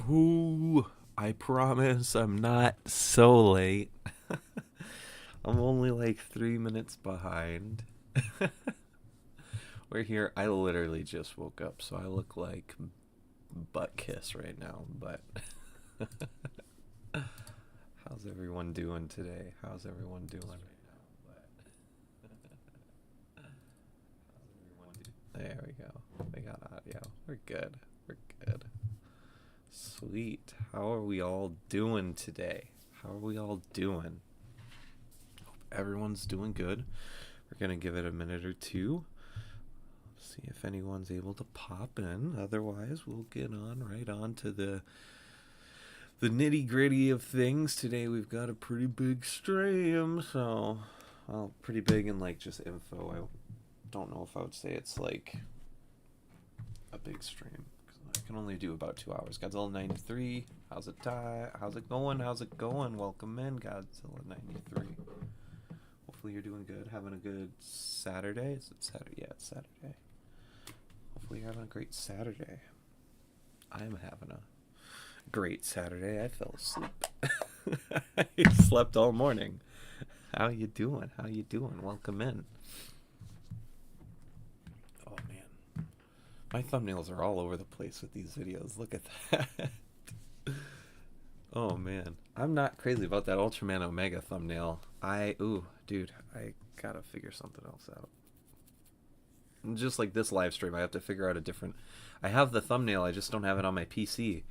Ooh, I promise I'm not so late. I'm only like 3 minutes behind. We're here. I literally just woke up, so I look like butt kiss right now. But how's everyone doing today? How's everyone doing right now? There we go. We got audio. We're good. We're good. Sweet. How are we all doing today? How are we all doing? Hope everyone's doing good. We're going to give it a minute or two. See if anyone's able to pop in. Otherwise, we'll get right on to the nitty-gritty of things. Today we've got a pretty big stream. So, well, pretty big in like just info. I don't know if I would say it's like a big stream. I can only do about 2 hours. Godzilla 93. How's it How's it going? How's it going? Welcome in, Godzilla 93. Hopefully you're doing good. Having a good Saturday. Is it Saturday? Yeah, it's Saturday. Hopefully you're having a great Saturday. I'm having a great Saturday. I fell asleep. I slept all morning. How you doing? How you doing? Welcome in. Oh man. My thumbnails are all over the place with these videos. Look at that. Oh man. I'm not crazy about that Ultraman Omega thumbnail. Dude, I gotta figure something else out. Just like this live stream, I have to figure out a different... I have the thumbnail, I just don't have it on my PC.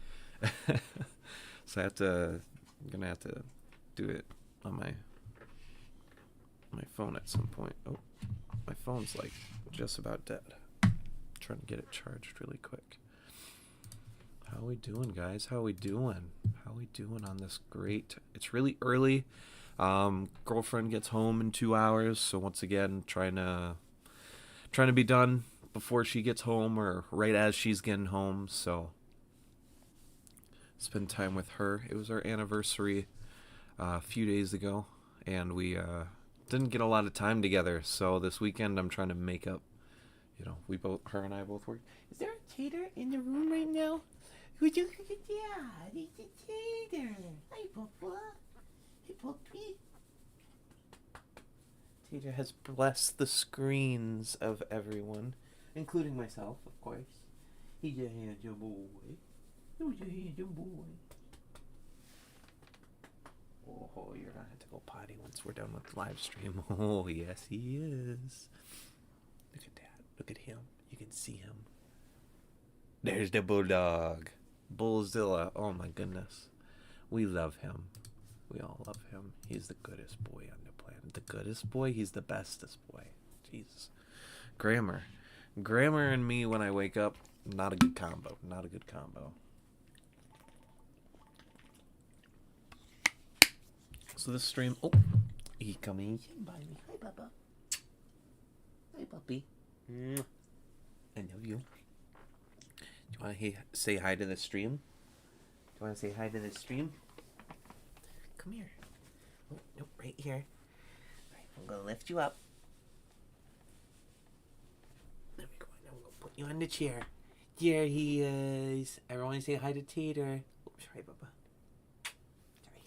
So I'm gonna have to do it on my phone at some point. Oh, my phone's like just about dead. Trying to get it charged really quick. How we doing, guys? How we doing? How we doing on this great... It's really early. Girlfriend gets home in 2 hours, so once again, trying to be done before she gets home or right as she's getting home. So spend time with her. It was our anniversary a few days ago, and we didn't get a lot of time together. So this weekend I'm trying to make up. You know, her and I both work. Is there a tater in the room right now? Would you look at that? It's a tater. Hi, Papa. Hey, Puppy. Tater has blessed the screens of everyone, including myself, of course. He's a handsome boy. He's a handsome boy. Oh, you're gonna have to go potty once we're done with the live stream. Oh, yes, he is. Look at that. Look at him. You can see him. There's the bulldog. Bullzilla. Oh, my goodness. We love him. We all love him. He's the goodest boy on the planet. The goodest boy? He's the bestest boy. Jesus. Grammar and me when I wake up, not a good combo. Not a good combo. So this stream... Oh, he coming by me. Hi, Papa. Hi, Puppy. I love you. Do you want to say hi to the stream? Do you want to say hi to the stream? Come here. Oh, nope, right here. All right, I'm going to lift you up. There we go. Now I'm going to put you on the chair. There he is. Everyone say hi to Tater. Oops, sorry, Bubba. Sorry.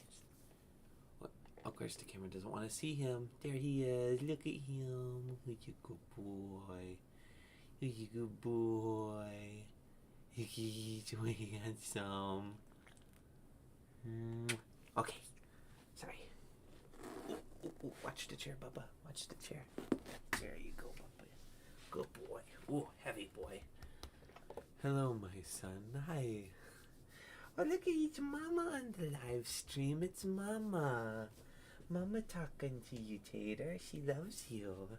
Well, of course, the camera doesn't want to see him. There he is. Look at him. Look at you, good boy. Look at you, good boy. Look at you, so handsome. Okay. Sorry. Ooh, watch the chair, Bubba. Watch the chair. There you go, Bubba. Good boy. Ooh, heavy boy. Hello, my son. Hi. Oh, look at it's Mama on the live stream. It's Mama. Mama talking to you, Tater. She loves you.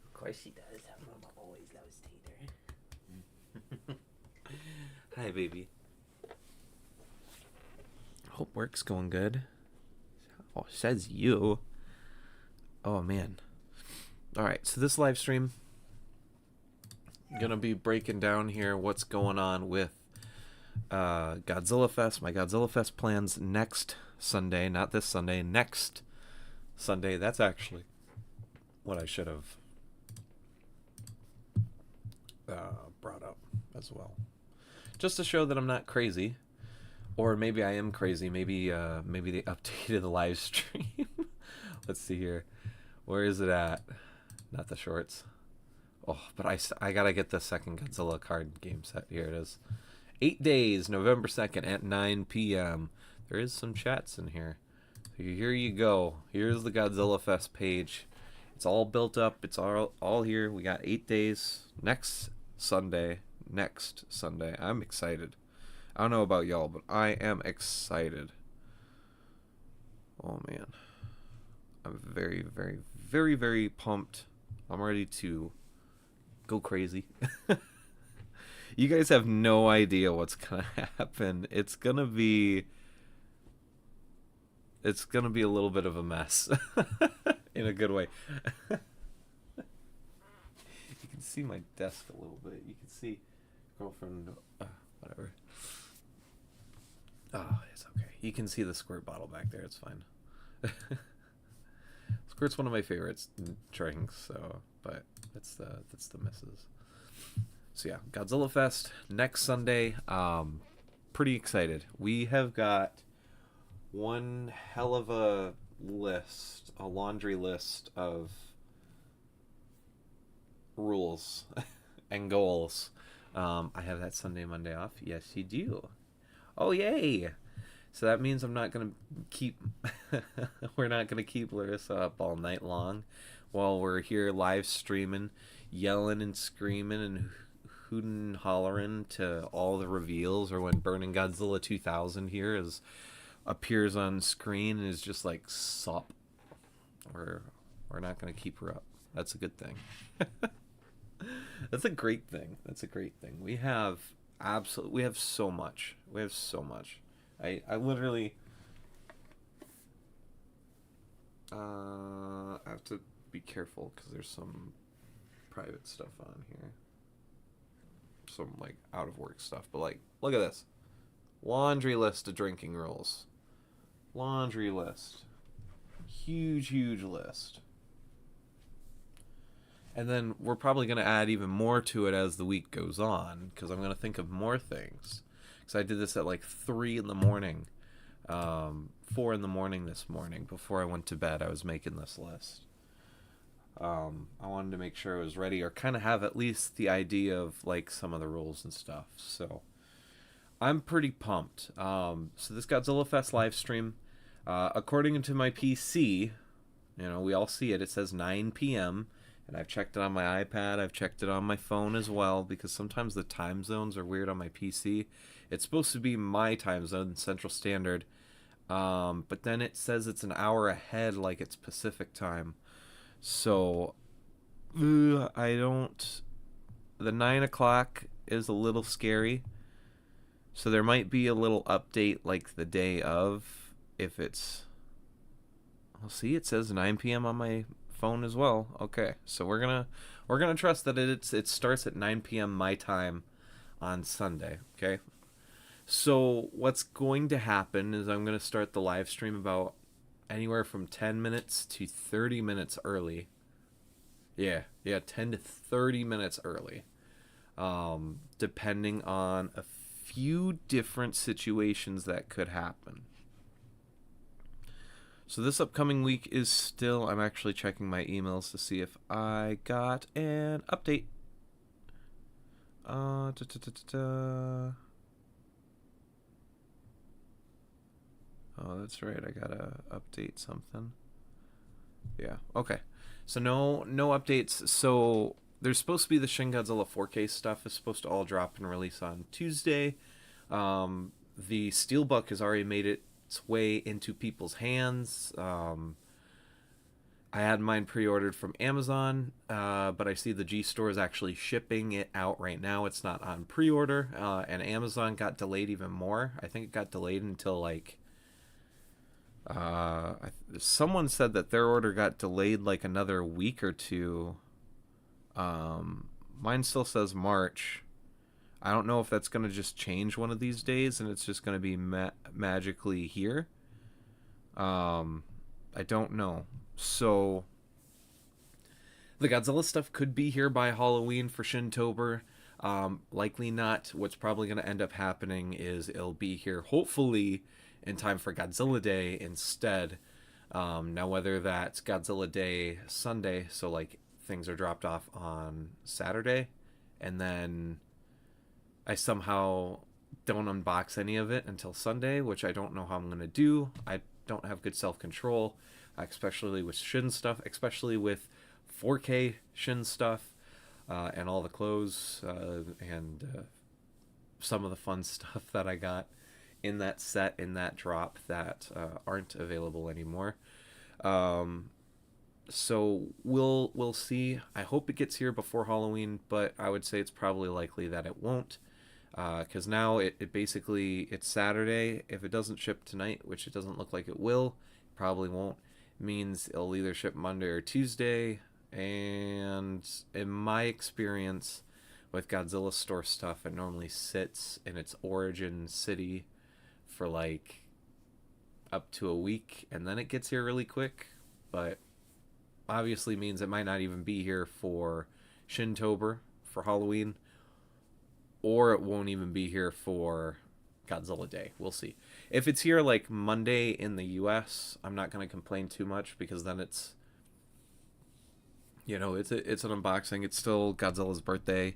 Of course she does. Mama always loves Tater. Hi, baby. Hope work's going good. Oh, says you. Oh, man. Alright, so this live stream, I'm going to be breaking down here what's going on with Godzilla Fest. My Godzilla Fest plans next Sunday. Not this Sunday. Next Sunday. That's actually what I should have brought up as well. Just to show that I'm not crazy. Or maybe I am crazy. Maybe maybe they updated the live stream. Let's see here. Where is it at? Not the shorts. Oh, but I gotta get the second Godzilla card game set. Here it is. 8 days, November 2nd at 9 p.m. There is some chats in here. So here you go. Here's the Godzilla Fest page. It's all built up. It's all here. We got 8 days. Next Sunday. I'm excited. I don't know about y'all, but I am excited. Oh, man. I'm very, very, very, very pumped. I'm ready to go crazy. You guys have no idea what's gonna happen. It's gonna be a little bit of a mess. In a good way. You can see my desk a little bit. You can see girlfriend, whatever. Oh, it's okay. You can see the squirt bottle back there. It's fine. Squirt's one of my favorites drinks, so but that's the misses. So yeah, Godzilla Fest next Sunday. Pretty excited. We have got one hell of a list, a laundry list of rules and goals. I have that Sunday, Monday off. Yes, you do. Oh, yay! So that means I'm not gonna keep. We're not gonna keep Larissa up all night long, while we're here live streaming, yelling and screaming and hooting and hollering to all the reveals, or when Burning Godzilla 2000 here appears on screen and is just like sop. We're not gonna keep her up. That's a good thing. That's a great thing. We have so much. I literally I have to be careful because there's some private stuff on here, some like out of work stuff, but like look at this laundry list of drinking rules. Laundry list, huge list. And then we're probably going to add even more to it as the week goes on, because I'm going to think of more things. Because I did this at like 3 in the morning, 4 in the morning this morning. Before I went to bed, I was making this list. I wanted to make sure I was ready, or kind of have at least the idea of like some of the rules and stuff. So I'm pretty pumped. So this Godzilla Fest live stream, according to my PC, we all see it. It says 9 p.m., and I've checked it on my iPad. I've checked it on my phone as well, because sometimes the time zones are weird on my PC. It's supposed to be my time zone, Central Standard. But then it says it's an hour ahead, like it's Pacific time. So, the 9 o'clock is a little scary. So there might be a little update like the day of, if it's... Well, see, it says 9 p.m. on my phone as well. Okay, so we're gonna trust that it starts at 9 p.m. my time on Sunday. Okay, so what's going to happen is I'm going to start the live stream about anywhere from 10 minutes to 30 minutes early. Yeah, 10 to 30 minutes early, depending on a few different situations that could happen. So this upcoming week is still... I'm actually checking my emails to see if I got an update. Oh, that's right. I gotta update something. Yeah, okay. So no updates. So there's supposed to be the Shin Godzilla 4K stuff is supposed to all drop and release on Tuesday. The Steelbook has already made its way into people's hands. I had mine pre-ordered from Amazon, but I see the G Store is actually shipping it out right now. It's not on pre-order, and Amazon got delayed even more. I think it got delayed until like someone said that their order got delayed like another week or two. Mine still says March. I don't know if that's going to just change one of these days and it's just going to be magically here. I don't know. So the Godzilla stuff could be here by Halloween for Shintober. Likely not. What's probably going to end up happening is it'll be here hopefully in time for Godzilla Day instead. Now whether that's Godzilla Day Sunday, so like things are dropped off on Saturday, and then I somehow don't unbox any of it until Sunday, which I don't know how I'm going to do. I don't have good self-control, especially with Shin stuff, especially with 4K Shin stuff, and all the clothes, and some of the fun stuff that I got in that set, in that drop, that aren't available anymore. So we'll see. I hope it gets here before Halloween, but I would say it's probably likely that it won't. Because now it basically, it's Saturday. If it doesn't ship tonight, which it doesn't look like it will, probably won't, means it'll either ship Monday or Tuesday. And in my experience with Godzilla store stuff, it normally sits in its origin city for like up to a week, and then it gets here really quick. But obviously means it might not even be here for Shintober, for Halloween, or it won't even be here for Godzilla Day. We'll see. If it's here like Monday in the US, I'm not going to complain too much, because then it's, you know, it's an unboxing. It's still Godzilla's birthday.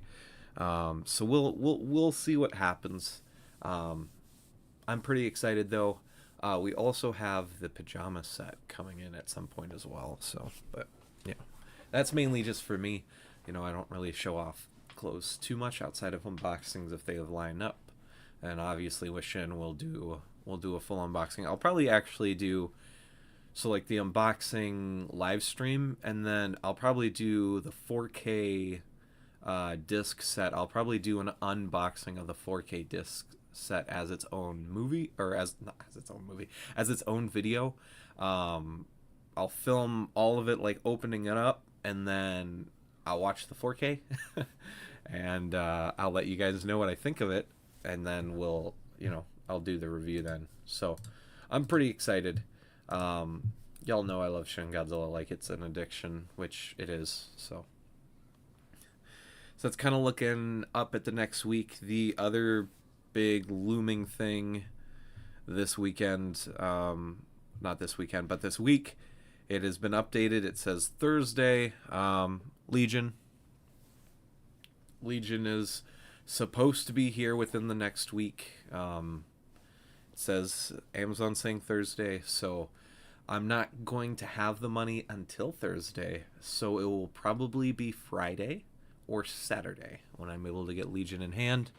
So we'll see what happens. I'm pretty excited though. We also have the pajama set coming in at some point as well. So, but yeah, that's mainly just for me. You know, I don't really show off clothes too much outside of unboxings if they line up. And obviously with Shin, we'll do a full unboxing. I'll probably actually do, so like the unboxing live stream, and then I'll probably do the 4K disc set. I'll probably do an unboxing of the 4K disc set as its own movie, or as not as its own movie, as its own video. I'll film all of it, like opening it up, and then I'll watch the 4K and I'll let you guys know what I think of it, and then we'll, you know, I'll do the review then. So I'm pretty excited. Y'all know I love Shin Godzilla like it's an addiction, which it is. So it's kind of looking up at the next week. The other big looming thing this weekend, not this weekend, but this week, it has been updated. It says Thursday. Legion is supposed to be here within the next week. It says Amazon saying Thursday, so I'm not going to have the money until Thursday, so it will probably be Friday or Saturday when I'm able to get Legion in hand.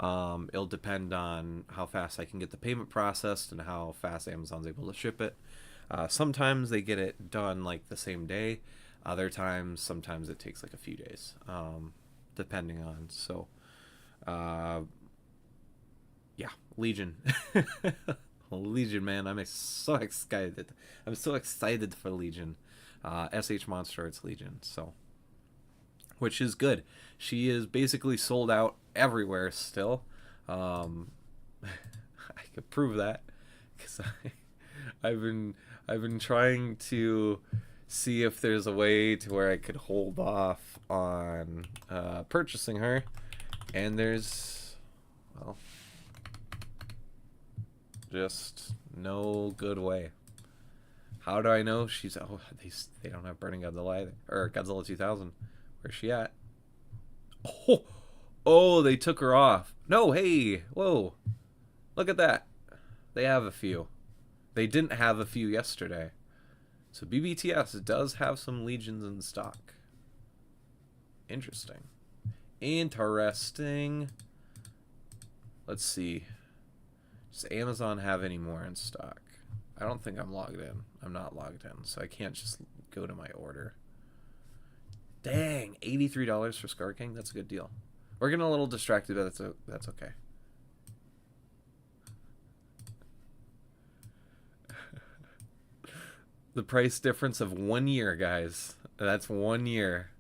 It'll depend on how fast I can get the payment processed and how fast Amazon's able to ship it. Sometimes they get it done like the same day. Sometimes it takes like a few days, depending on. So, yeah, Legion. Legion, man, I'm so excited. I'm so excited for Legion. SH Monster, it's Legion, so, which is good. She is basically sold out everywhere still. I could prove that, because I've been trying to see if there's a way to where I could hold off on purchasing her, and there's, well, just no good way. How do I know she's? Oh, they don't have Burning Godzilla either, or Godzilla 2000. Where's she at? Oh, they took her off. No, hey, whoa, look at that. They have a few. They didn't have a few yesterday. So BBTS does have some Legions in stock. Interesting. Let's see. Does Amazon have any more in stock? I don't think I'm logged in. I'm not logged in, so I can't just go to my order. Dang, $83 for Scar King? That's a good deal. We're getting a little distracted, but that's okay. The price difference of 1 year, guys. That's 1 year.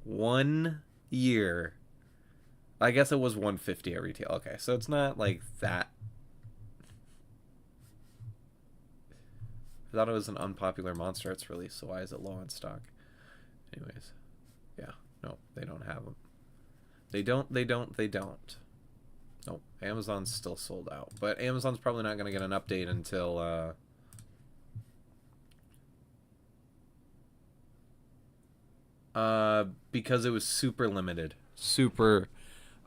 1 year. I guess it was $150 at retail. Okay, so it's not like that. I thought it was an unpopular Monster Arts release, so why is it low in stock? Anyways, yeah. No, they don't have them. They don't. Nope, Amazon's still sold out. But Amazon's probably not going to get an update until... because it was super limited. Super...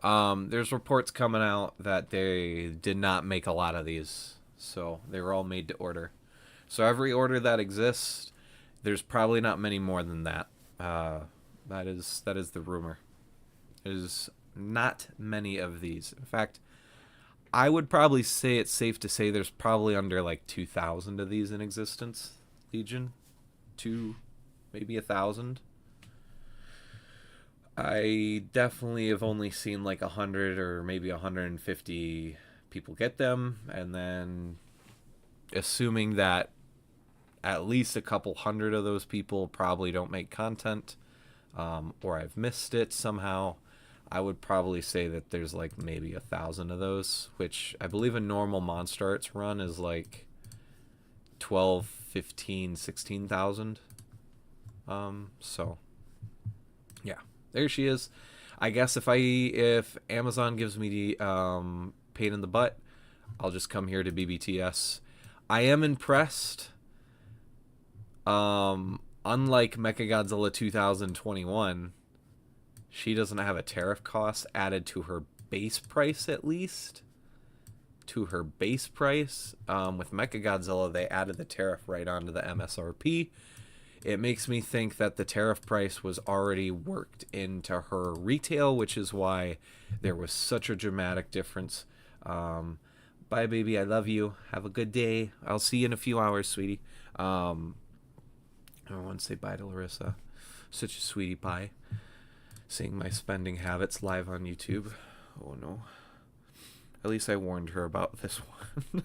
there's reports coming out that they did not make a lot of these. So they were all made to order. So every order that exists, there's probably not many more than that. That is the rumor. There's not many of these. In fact, I would probably say it's safe to say there's probably under like 2,000 of these in existence. Legion, maybe 1,000. I definitely have only seen like 100 or maybe 150 people get them, and then assuming that at least a couple hundred of those people probably don't make content, or I've missed it somehow, I would probably say that there's like maybe 1,000 of those, which I believe a normal Monster Arts run is like 12, 15, 16,000. So yeah, there she is. I guess if Amazon gives me the pain in the butt, I'll just come here to BBTS. I am impressed. Unlike Mechagodzilla 2021, she doesn't have a tariff cost added to her base price, at least. To her base price. With Mechagodzilla, they added the tariff right onto the MSRP. It makes me think that the tariff price was already worked into her retail, which is why there was such a dramatic difference. Bye, baby. I love you. Have a good day. I'll see you in a few hours, sweetie. I want to say bye to Larissa. Such a sweetie pie. Seeing my spending habits live on YouTube. Oh, no. At least I warned her about this one.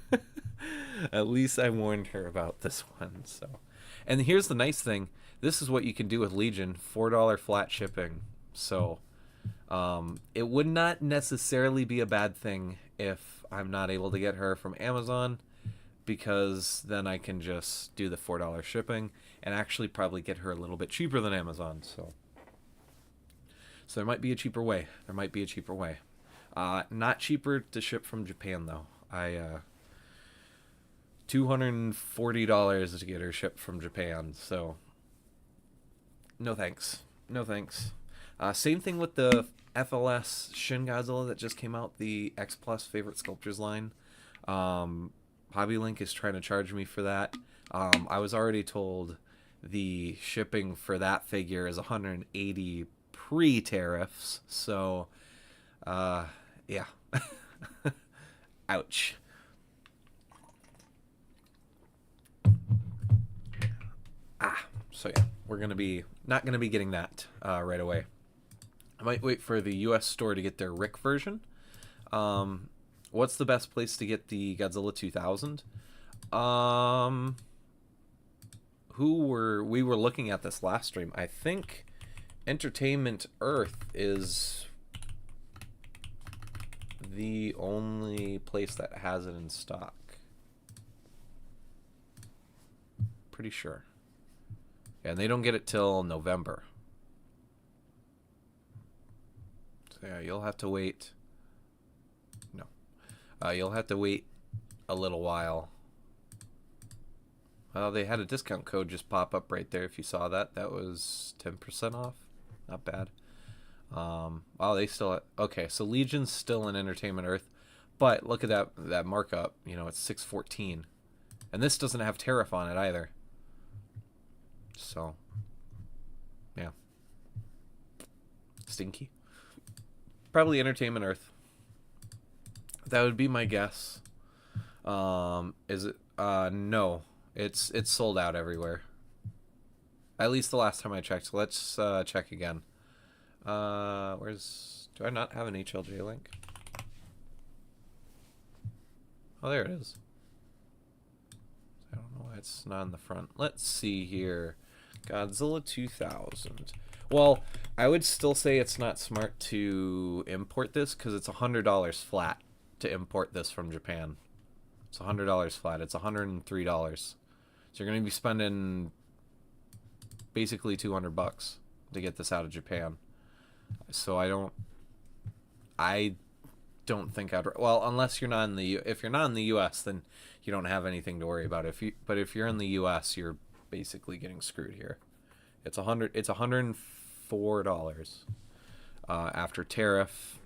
At least I warned her about this one, so... And here's the nice thing. This is what you can do with Legion. $4 flat shipping. So, it would not necessarily be a bad thing if I'm not able to get her from Amazon, because then I can just do the $4 shipping and actually probably get her a little bit cheaper than Amazon. So there might be a cheaper way. Not cheaper to ship from Japan, though. $240 to get her shipped from Japan, so no thanks. Same thing with the FLS Shin Godzilla that just came out, the X Plus Favorite Sculptures line. HobbyLink is trying to charge me for that. I was already told the shipping for that figure is $180 pre-tariffs, so yeah. Ouch. So yeah, we're not gonna be getting that right away. I might wait for the U.S. store to get their Rick version. What's the best place to get the Godzilla 2000? We were looking at this last stream. I think Entertainment Earth is the only place that has it in stock. Pretty sure. And they don't get it till November. So yeah, you'll have to wait. No. You'll have to wait a little while. Well, they had a discount code just pop up right there if you saw that. That was 10% off. Not bad. Oh, they still... Okay, so Legion's still in Entertainment Earth. But look at that markup. You know, it's $614. And this doesn't have tariff on it either. So, yeah. Stinky. Probably Entertainment Earth. That would be my guess. Is it? No. It's sold out everywhere. At least the last time I checked. Let's check again. Do I not have an HLJ link? Oh, there it is. I don't know why it's not in the front. Let's see here. Godzilla 2000. Well, I would still say it's not smart to import this because it's $100 flat to import this from Japan. It's $100 flat. It's $103. So you're going to be spending basically $200 to get this out of Japan. So I don't think I'd. Well, unless you're not in the if you're not in the U.S., then you don't have anything to worry about. But if you're in the U.S., you're basically getting screwed here. It's $104 after tariff.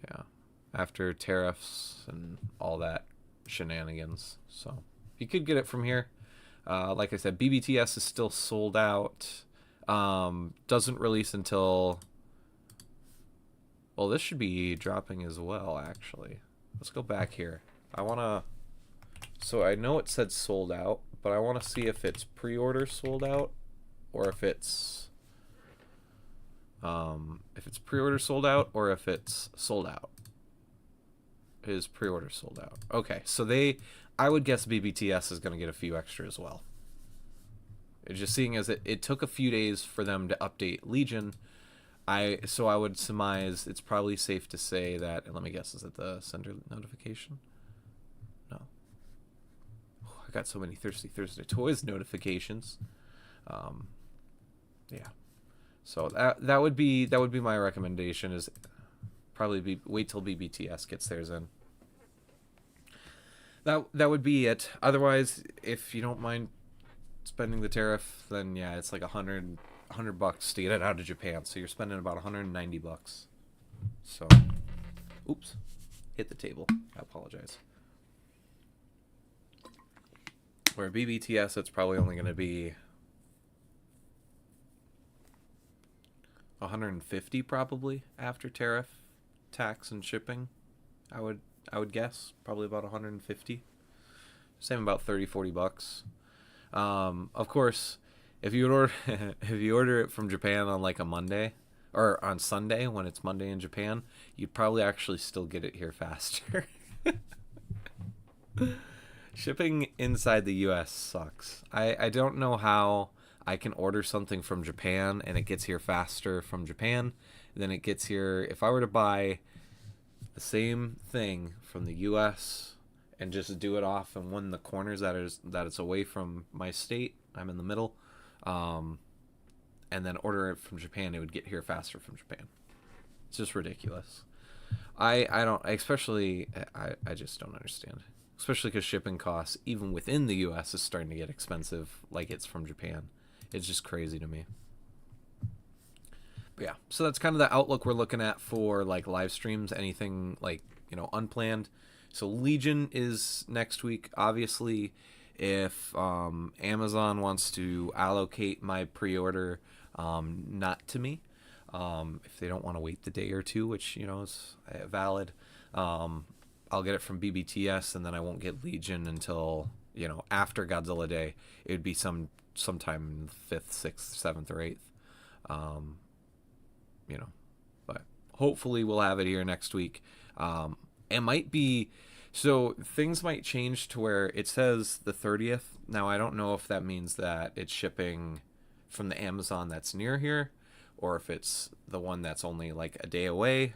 Yeah, after tariffs and all that shenanigans. So you could get it from here. Like I said, BBTS is still sold out. Doesn't release until. Well, this should be dropping as well, actually. Let's go back here. I want to... So I know it said sold out, but I want to see if it's pre-order sold out or if it's pre-order sold out or if it's sold out. Is pre-order sold out. Okay, so I would guess BBTS is going to get a few extra as well. Just seeing as it took a few days for them to update Legion, so I would surmise it's probably safe to say that, and let me guess, is it the sender notification? No. Oh, I got so many Thirsty Thursday Toys notifications. Yeah. So that would be my recommendation, is probably wait till BBTS gets theirs in. That would be it. Otherwise, if you don't mind spending the tariff, then yeah, it's like $100 to get it out of Japan. So you're spending about $190. So, oops, hit the table. I apologize. Where BBTS, it's probably only going to be $150 probably after tariff, tax, and shipping. I would guess probably about $150. Same, about $30-$40. Of course, if you order it from Japan on like a Monday or on Sunday when it's Monday in Japan, you'd probably actually still get it here faster. Shipping inside the US sucks. I don't know how I can order something from Japan and it gets here faster from Japan than it gets here. If I were to buy the same thing from the US and just do it off in one of the corners that it's away from my state, I'm in the middle, and then order it from Japan, it would get here faster from Japan. It's just ridiculous. I just don't understand. Especially because shipping costs, even within the US, is starting to get expensive, like it's from Japan. It's just crazy to me. But yeah, so that's kind of the outlook we're looking at for like live streams, anything like, unplanned. So Legion is next week. Obviously, if Amazon wants to allocate my pre-order, not to me, if they don't want to wait the day or two, which is valid, I'll get it from BBTS, and then I won't get Legion until after Godzilla Day. It would be sometime 5th, 6th, 7th, or 8th. But hopefully we'll have it here next week. It might be, so things might change to where it says the 30th. Now I don't know if that means that it's shipping from the Amazon that's near here, or if it's the one that's only like a day away.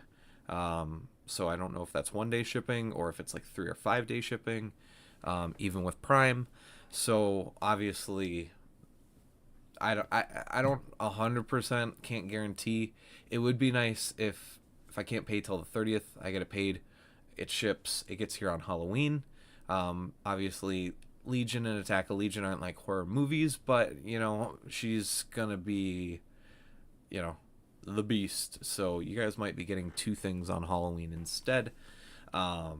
So I don't know if that's 1 day shipping or if it's like 3 or 5 day shipping, even with Prime. So obviously, I don't 100% can't guarantee. It would be nice if I can't pay till the 30th, I get it paid. It ships. It gets here on Halloween. Obviously, Legion and Attack of Legion aren't like horror movies, but she's gonna be, the beast. So you guys might be getting 2 things on Halloween instead. Because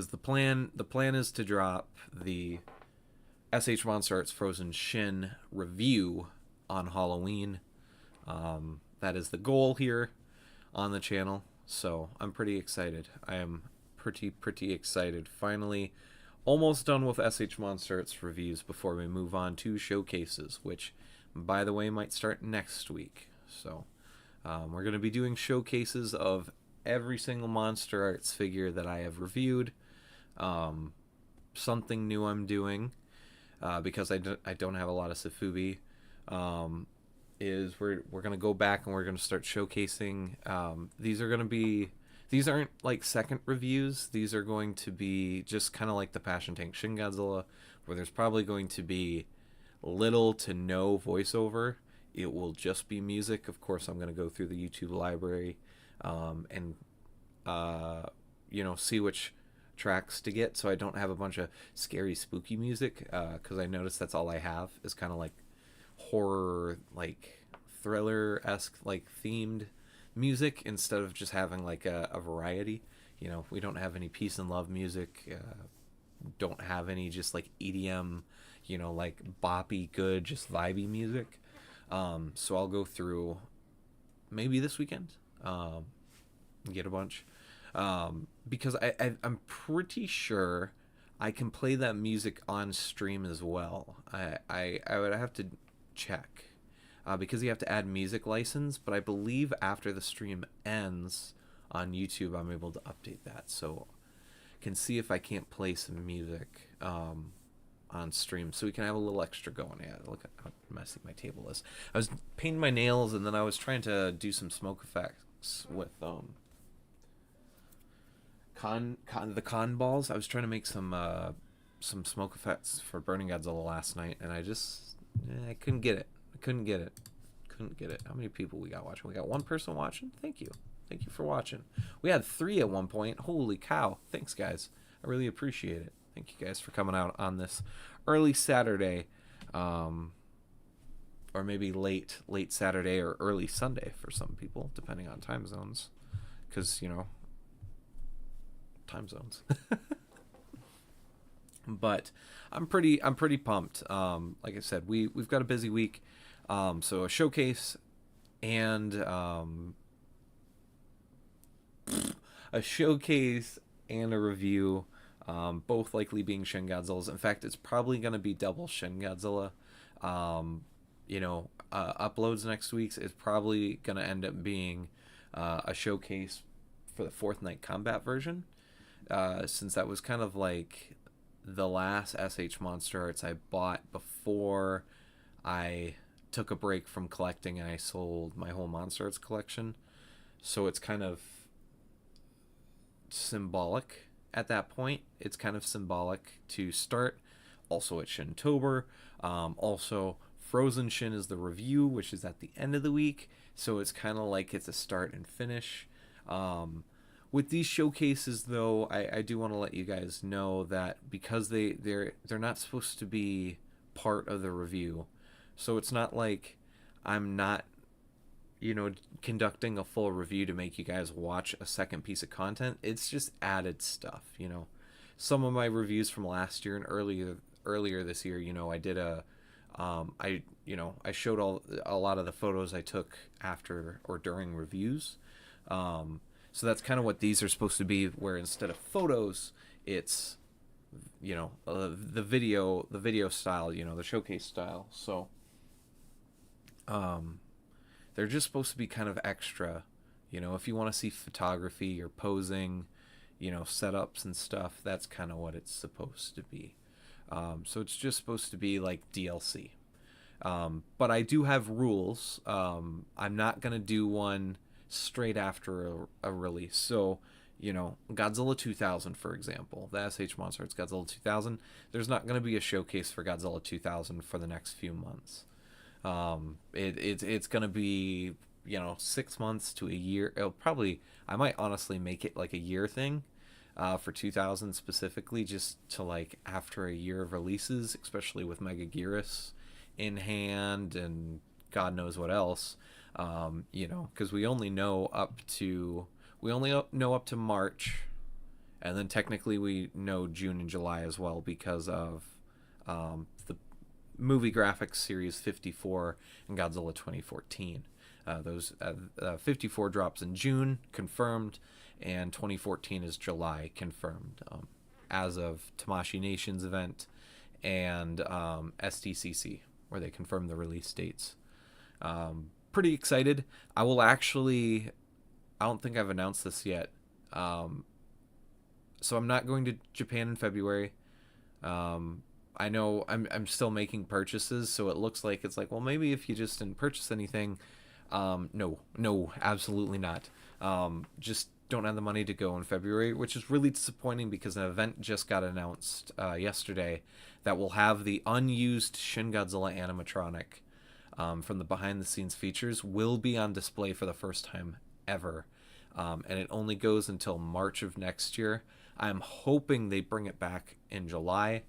the plan is to drop the SH Monster Arts Frozen Shin review on Halloween. That is the goal here on the channel. So I'm pretty excited. I am pretty excited. Finally, almost done with SH Monster Arts reviews before we move on to showcases, which, by the way, might start next week. So we're going to be doing showcases of every single Monster Arts figure that I have reviewed. Something new I'm doing, because I don't have a lot of Safubi, is we're going to go back and we're going to start showcasing. These aren't like second reviews. These are going to be just kind of like the Passion Tank Shin Godzilla, where there's probably going to be little to no voiceover. It will just be music. Of course, I'm going to go through the YouTube library and see which tracks to get, so I don't have a bunch of scary, spooky music, because I noticed that's all I have is kind of like horror, like thriller-esque, like themed music, instead of just having like a variety. We don't have any peace and love music, don't have any just like EDM, like boppy, good, just vibey music. So I'll go through maybe this weekend, get a bunch, because I'm pretty sure I can play that music on stream as well. I would have to check, because you have to add music license, but I believe after the stream ends on YouTube, I'm able to update that, so can see if I can't play some music on stream, so we can have a little extra going. Yeah, look at how messy my table is. I was painting my nails, and then I was trying to do some smoke effects with the con balls. I was trying to make some smoke effects for Burning Godzilla last night, and I couldn't get it. Couldn't get it. How many people we got watching? We got one person watching. Thank you for watching. We had 3 at one point. Holy cow. Thanks, guys. I really appreciate it. Thank you guys for coming out on this early Saturday, or maybe late Saturday or early Sunday for some people, depending on time zones, because time zones. But I'm pretty pumped. Like I said, we've got a busy week, so a showcase and a review, both likely being Shin Godzillas. In fact, it's probably going to be double Shin Godzilla. Uploads next week's is probably going to end up being a showcase for the Fourth Night Combat version, since that was kind of like the last SH Monster Arts I bought before I took a break from collecting and I sold my whole Monster Arts collection. So it's kind of symbolic at that point. It's kind of symbolic to start. Also at Shintober. Also, Frozen Shin is the review, which is at the end of the week. So it's kind of like it's a start and finish. With these showcases, though, I do want to let you guys know that because they're not supposed to be part of the review, so it's not like I'm not, conducting a full review to make you guys watch a second piece of content. It's just added stuff. Some of my reviews from last year and earlier this year, I did I showed a lot of the photos I took after or during reviews. So that's kind of what these are supposed to be, where instead of photos, it's, the video style, the showcase style. So, they're just supposed to be kind of extra, if you want to see photography or posing, setups and stuff, that's kind of what it's supposed to be. So it's just supposed to be like DLC. But I do have rules. I'm not going to do one straight after a release. So, Godzilla 2000, for example, the SH Monster Arts Godzilla 2000, there's not going to be a showcase for Godzilla 2000 for the next few months. It's going to be, 6 months to a year. I might honestly make it like a year thing, for 2000 specifically, just to like after a year of releases, especially with Mega Gearus in hand and God knows what else. Because we only know up to March, and then technically we know June and July as well because of the movie graphics series 54 and Godzilla 2014. Those 54 drops in June, confirmed, and 2014 is July, confirmed, as of Tamashii Nation's event and SDCC, where they confirmed the release dates. Pretty excited. I don't think I've announced this yet. So I'm not going to Japan in February. I know I'm still making purchases, so it looks like it's like, well, maybe if you just didn't purchase anything. No, absolutely not. Just don't have the money to go in February, which is really disappointing because an event just got announced yesterday that will have the unused Shin Godzilla animatronic from the behind-the-scenes features will be on display for the first time ever. And it only goes until March of next year. I'm hoping they bring it back in July.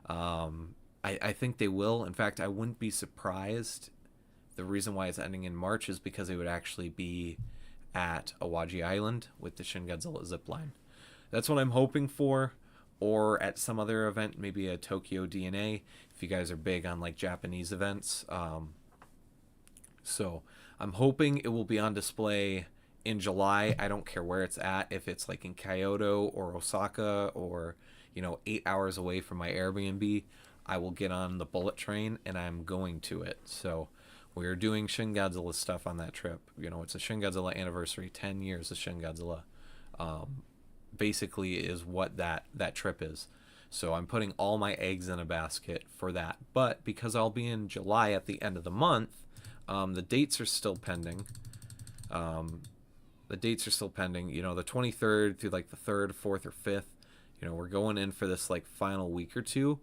I think they will. In fact, I wouldn't be surprised. The reason why it's ending in March is because it would actually be at Awaji Island with the Shin Godzilla zipline. That's what I'm hoping for. Or at some other event, maybe a Tokyo DNA, if you guys are big on like Japanese events. So I'm hoping it will be on display in July. I don't care where it's at, if it's like in Kyoto or Osaka or, 8 hours away from my Airbnb. I will get on the bullet train and I'm going to it. So we're doing Shin Godzilla stuff on that trip. It's a Shin Godzilla anniversary, 10 years of Shin Godzilla. Basically is what that trip is. So I'm putting all my eggs in a basket for that. But because I'll be in July at the end of the month, the dates are still pending. The 23rd through like the 3rd, 4th, or 5th. We're going in for this like final week or two.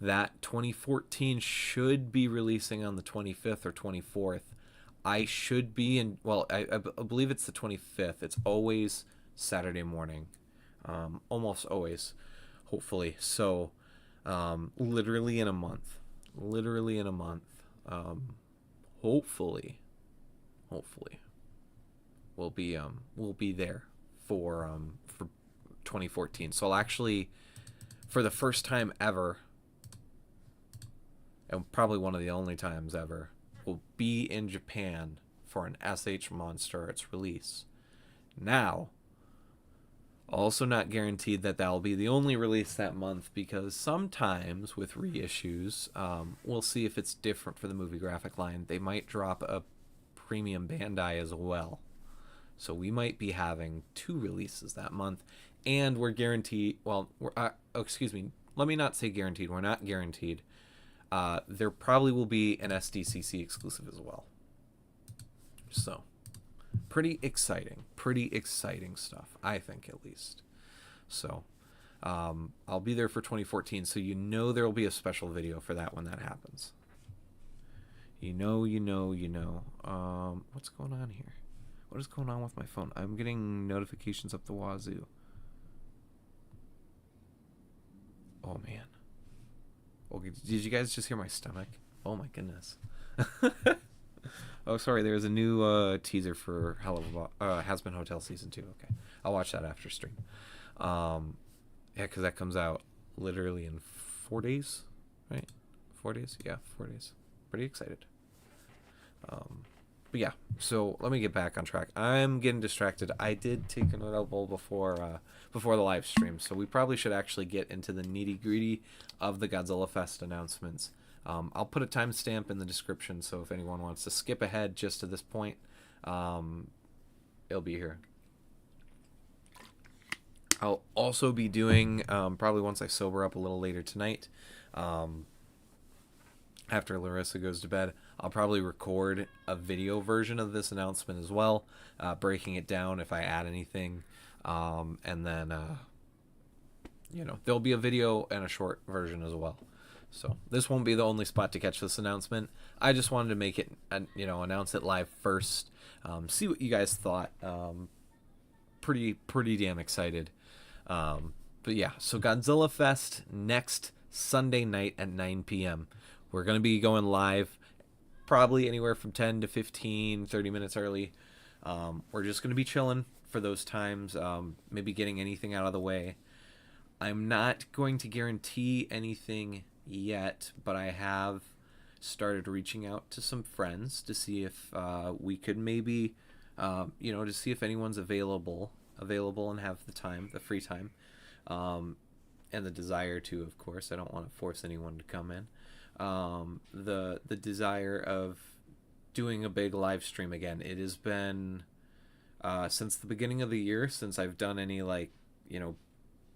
That 2014 should be releasing on the 25th or 24th. I should be in, well, I believe it's the 25th. It's always Saturday morning. Almost always, hopefully. So, literally in a month. Hopefully, we'll be there for 2014. So I'll actually, for the first time ever, and probably one of the only times ever, will be in Japan for an SH Monster Arts release. Now, also not guaranteed that that'll be the only release that month, because sometimes with reissues, we'll see if it's different for the movie graphic line. They might drop a premium Bandai as well. So we might be having 2 releases that month. And we're guaranteed, well, let me not say guaranteed. We're not guaranteed. There probably will be an SDCC exclusive as well. So, pretty exciting stuff, I think, at least. So, I'll be there for 2014, so there will be a special video for that when that happens. What's going on here? What is going on with my phone? I'm getting notifications up the wazoo. Oh, man. Okay, did you guys just hear my stomach? Oh, my goodness. Oh, sorry, there's a new teaser for Has-Been Hotel Season 2. Okay, I'll watch that after stream. Yeah, because that comes out literally in 4 days, right? 4 days? Yeah, 4 days. Pretty excited. But yeah, so let me get back on track. I'm getting distracted. I did take an edible before the live stream, so we probably should actually get into the nitty-gritty of the Godzilla Fest announcements. I'll put a timestamp in the description, so if anyone wants to skip ahead just to this point, it'll be here. I'll also be doing, probably once I sober up a little later tonight, after Larissa goes to bed, I'll probably record a video version of this announcement as well, breaking it down if I add anything, and then, there'll be a video and a short version as well. So this won't be the only spot to catch this announcement. I just wanted to make it, announce it live first, see what you guys thought. Pretty damn excited. But yeah, so Godzilla Fest next Sunday night at 9 p.m. We're going to be going live probably anywhere from 10 to 15, 30 minutes early. We're just going to be chilling for those times, maybe getting anything out of the way. I'm not going to guarantee anything yet, but I have started reaching out to some friends to see if we could maybe, to see if anyone's available and have the time, the free time, and the desire to, of course. I don't want to force anyone to come in. The desire of doing a big live stream again. It has been since the beginning of the year since I've done any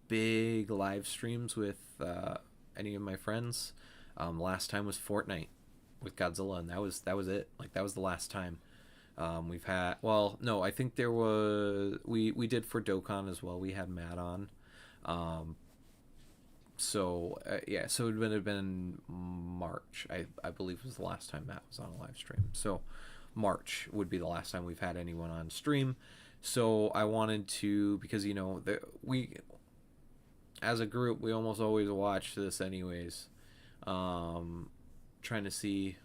big live streams with any of my friends. Last time was Fortnite with Godzilla, and that was it. Like, that was the last time. We've had, well, no, I think there was, we did for Dokkan as well. We had Matt on. Um, yeah, so it would have been March. I believe was the last time Matt was on a live stream. So March would be the last time we've had anyone on stream. So I wanted to, because we as a group we almost always watch this anyways. Trying to see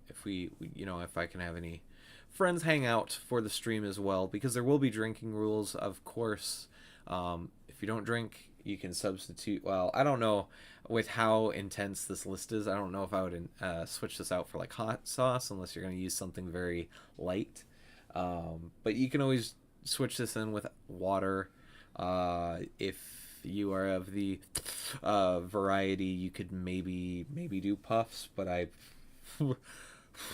if if I can have any friends hang out for the stream as well, because there will be drinking rules, of course. If you don't drink, you can substitute. Well, I don't know with how intense this list is. I don't know if I would switch this out for like hot sauce, unless you're going to use something very light. But you can always switch this in with water. If you are of the variety, you could maybe do puffs. But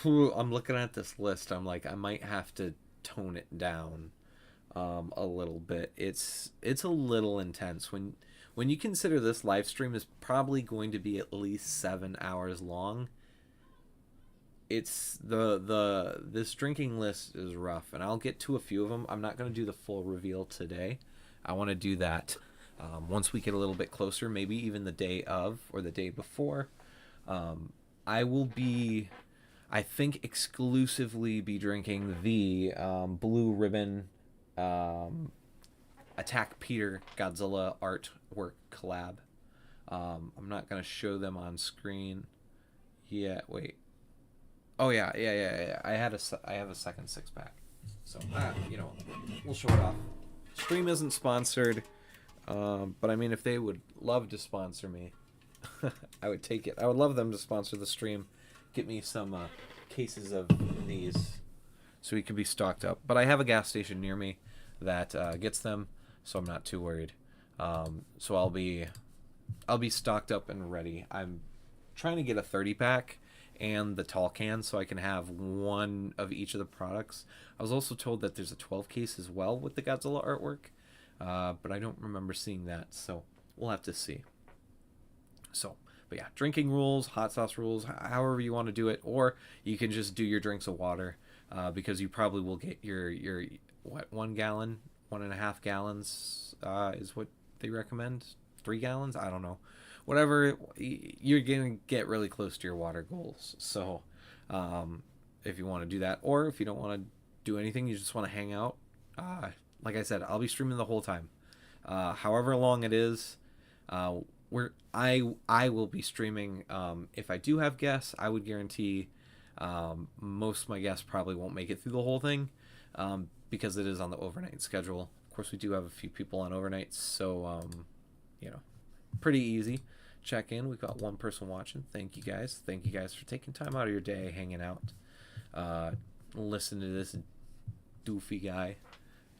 I'm looking at this list. I'm like, I might have to tone it down a little bit. It's a little intense when you consider this live stream is probably going to be at least 7 hours long. It's this drinking list is rough, and I'll get to a few of them. I'm not going to do the full reveal today. I want to do that once we get a little bit closer, maybe even the day of or the day before. I will be, I think, exclusively be drinking the Blue Ribbon Attack Peter Godzilla artwork collab. I'm not going to show them on screen. Yeah, wait. Oh yeah. I have a second 6-pack. So, we'll show it off. Stream isn't sponsored, but I mean, if they would love to sponsor me, I would take it. I would love them to sponsor the stream. Get me some cases of these so we can be stocked up. But I have a gas station near me that gets them, so I'm not too worried. So I'll be stocked up and ready. I'm trying to get a 30-pack and the tall can so I can have one of each of the products. I was also told that there's a 12 case as well with the Godzilla artwork, but I don't remember seeing that, so we'll have to see. So, but yeah, drinking rules, hot sauce rules, however you want to do it, or you can just do your drinks of water, because you probably will get your 1 gallon, 1.5 gallons is what they recommend. 3 gallons, I don't know. Whatever, you're gonna get really close to your water goals. So if you want to do that, or if you don't want to do anything, you just want to hang out, like I said, I'll be streaming the whole time, however long it is. I will be streaming. If I do have guests, I would guarantee most of my guests probably won't make it through the whole thing, because it is on the overnight schedule. Of course, we do have a few people on overnights, so pretty easy. Check in. We've got one person watching. Thank you guys for taking time out of your day, hanging out, listen to this doofy guy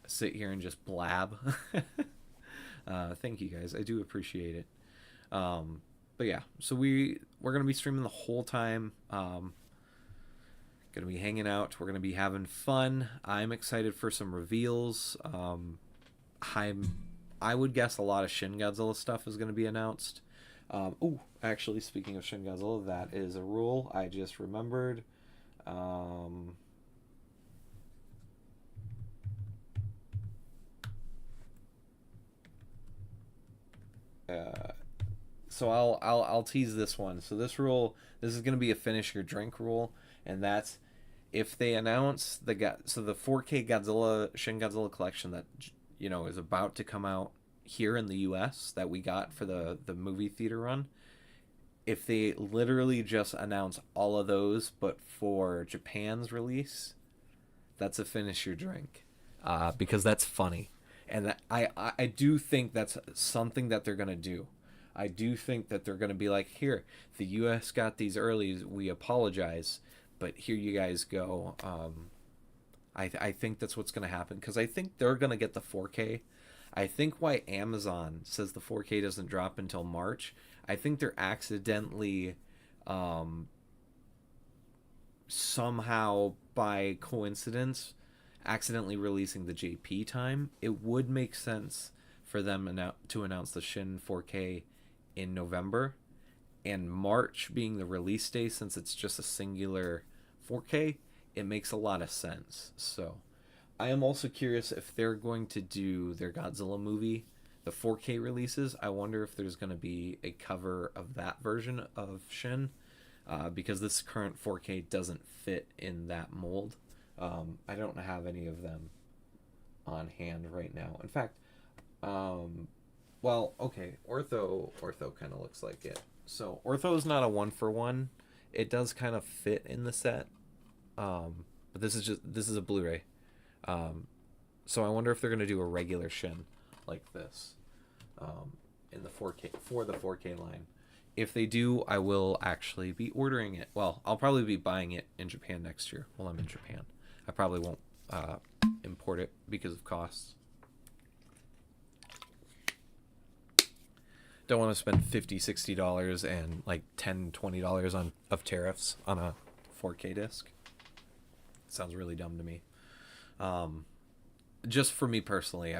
sit here and just blab. Thank you guys, I do appreciate it. But yeah, so we're gonna be streaming the whole time. Gonna be hanging out, we're gonna be having fun. I'm excited for some reveals. I would guess a lot of Shin Godzilla stuff is going to be announced. Actually, speaking of Shin Godzilla, that is a rule I just remembered. So I'll tease this one. So this rule, this is going to be a finish your drink rule, and that's if they announce the 4K Godzilla Shin Godzilla collection that is about to come out here in the US that we got for the movie theater run. If they literally just announce all of those, but for Japan's release, that's a finish your drink, because that's funny, and I do think that's something that they're gonna do. I do think that they're gonna be like, here, the US got these early, we apologize, but here you guys go. I think that's what's going to happen, because I think they're going to get the 4K. I think why Amazon says the 4K doesn't drop until March, I think they're accidentally, somehow by coincidence, accidentally releasing the JP time. It would make sense for them to announce the Shin 4K in November, and March being the release day, since it's just a singular 4K, it makes a lot of sense. So I am also curious if they're going to do their Godzilla movie, the 4K releases. I wonder if there's going to be a cover of that version of Shin, because this current 4K doesn't fit in that mold. I don't have any of them on hand right now. In fact, well, okay, Ortho kind of looks like it. So Ortho is not a 1-for-1. It does kind of fit in the set, but this is a Blu-ray. So I wonder if they're gonna do a regular Shin like this, in the 4K for the 4K line. If they do, I will actually be ordering it. Well, I'll probably be buying it in Japan next year while I'm in Japan. I probably won't import it because of costs. Don't want to spend $50-$60 and like $10-$20 on of tariffs on a 4K disc. Sounds really dumb to me. Just for me personally,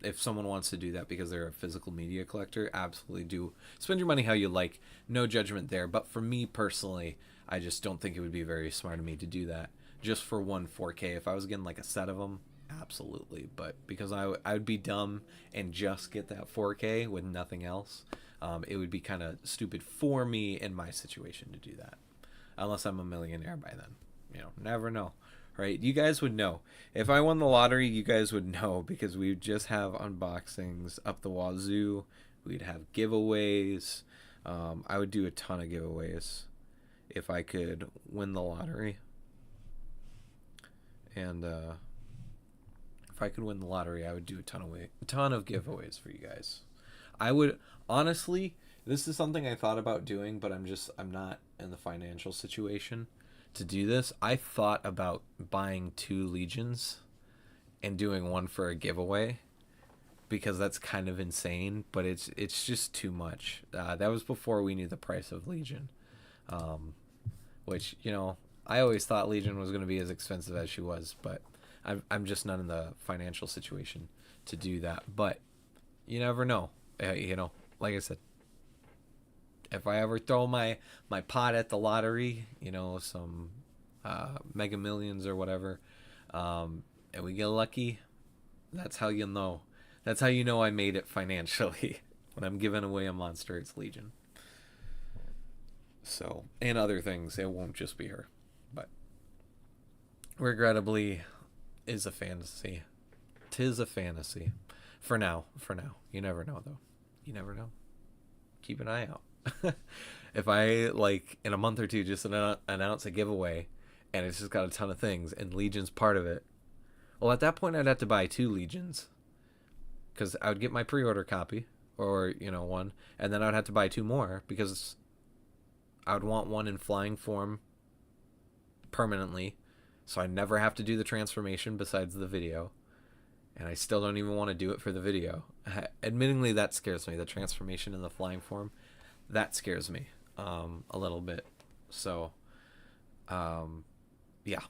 if someone wants to do that because they're a physical media collector, absolutely do. Spend your money how you like. No judgment there. But for me personally, I just don't think it would be very smart of me to do that just for one 4K. If I was getting like a set of them, absolutely. But because I would be dumb and just get that 4K with nothing else, it would be kind of stupid for me in my situation to do that. Unless I'm a millionaire by then. You know, never know. Right? You guys would know. If I won the lottery, you guys would know, because we would just have unboxings up the wazoo. We'd have giveaways. I would do a ton of giveaways if I could win the lottery. And if I could win the lottery, I would do a ton of giveaways for you guys. I would, honestly, this is something I thought about doing, but I'm not in the financial situation to do this. I thought about buying 2 Legions and doing one for a giveaway, because that's kind of insane, but it's just too much. That was before we knew the price of Legion, which, you know, I always thought Legion was going to be as expensive as she was, but I'm just not in the financial situation to do that. But you never know. You know, like I said, if I ever throw my pot at the lottery, you know, some Mega Millions or whatever, and we get lucky, that's how you'll know. That's how you know I made it financially. When I'm giving away a monster, it's Legion. So, and other things, it won't just be her. But regrettably, is a fantasy. 'Tis a fantasy. For now. You never know, though. You never know. Keep an eye out. If I, like, in a month or two, just announce a giveaway, and it's just got a ton of things, and Legion's part of it, well, at that point, I'd have to buy 2 Legions, because I would get my pre-order copy, or, you know, one, and then I'd have to buy 2 more, because I would want one in flying form permanently, so I never have to do the transformation besides the video. And I still don't even want to do it for the video. Admittingly, that scares me. The transformation in the flying form, that scares me a little bit. So, yeah.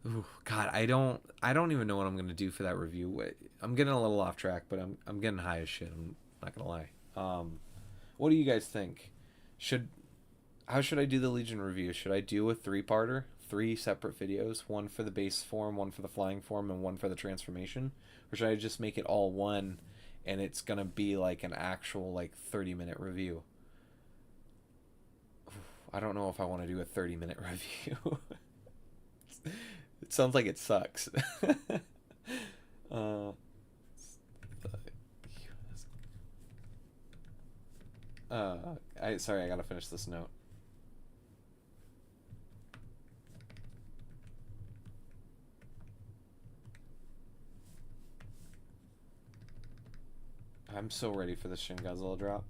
Ooh, God, I don't even know what I'm gonna do for that review. I'm getting a little off track, but I'm getting high as shit. I'm not gonna lie. What do you guys think? How should I do the Legion review? Should I do a 3-parter? 3 separate videos, one for the base form, one for the flying form, and one for the transformation? Or should I just make it all one, and it's gonna be like an actual, like, 30-minute review? I don't know if I want to do a 30-minute review. It sounds like it sucks. Sorry, I gotta finish this note. I'm so ready for the Shin Godzilla drop.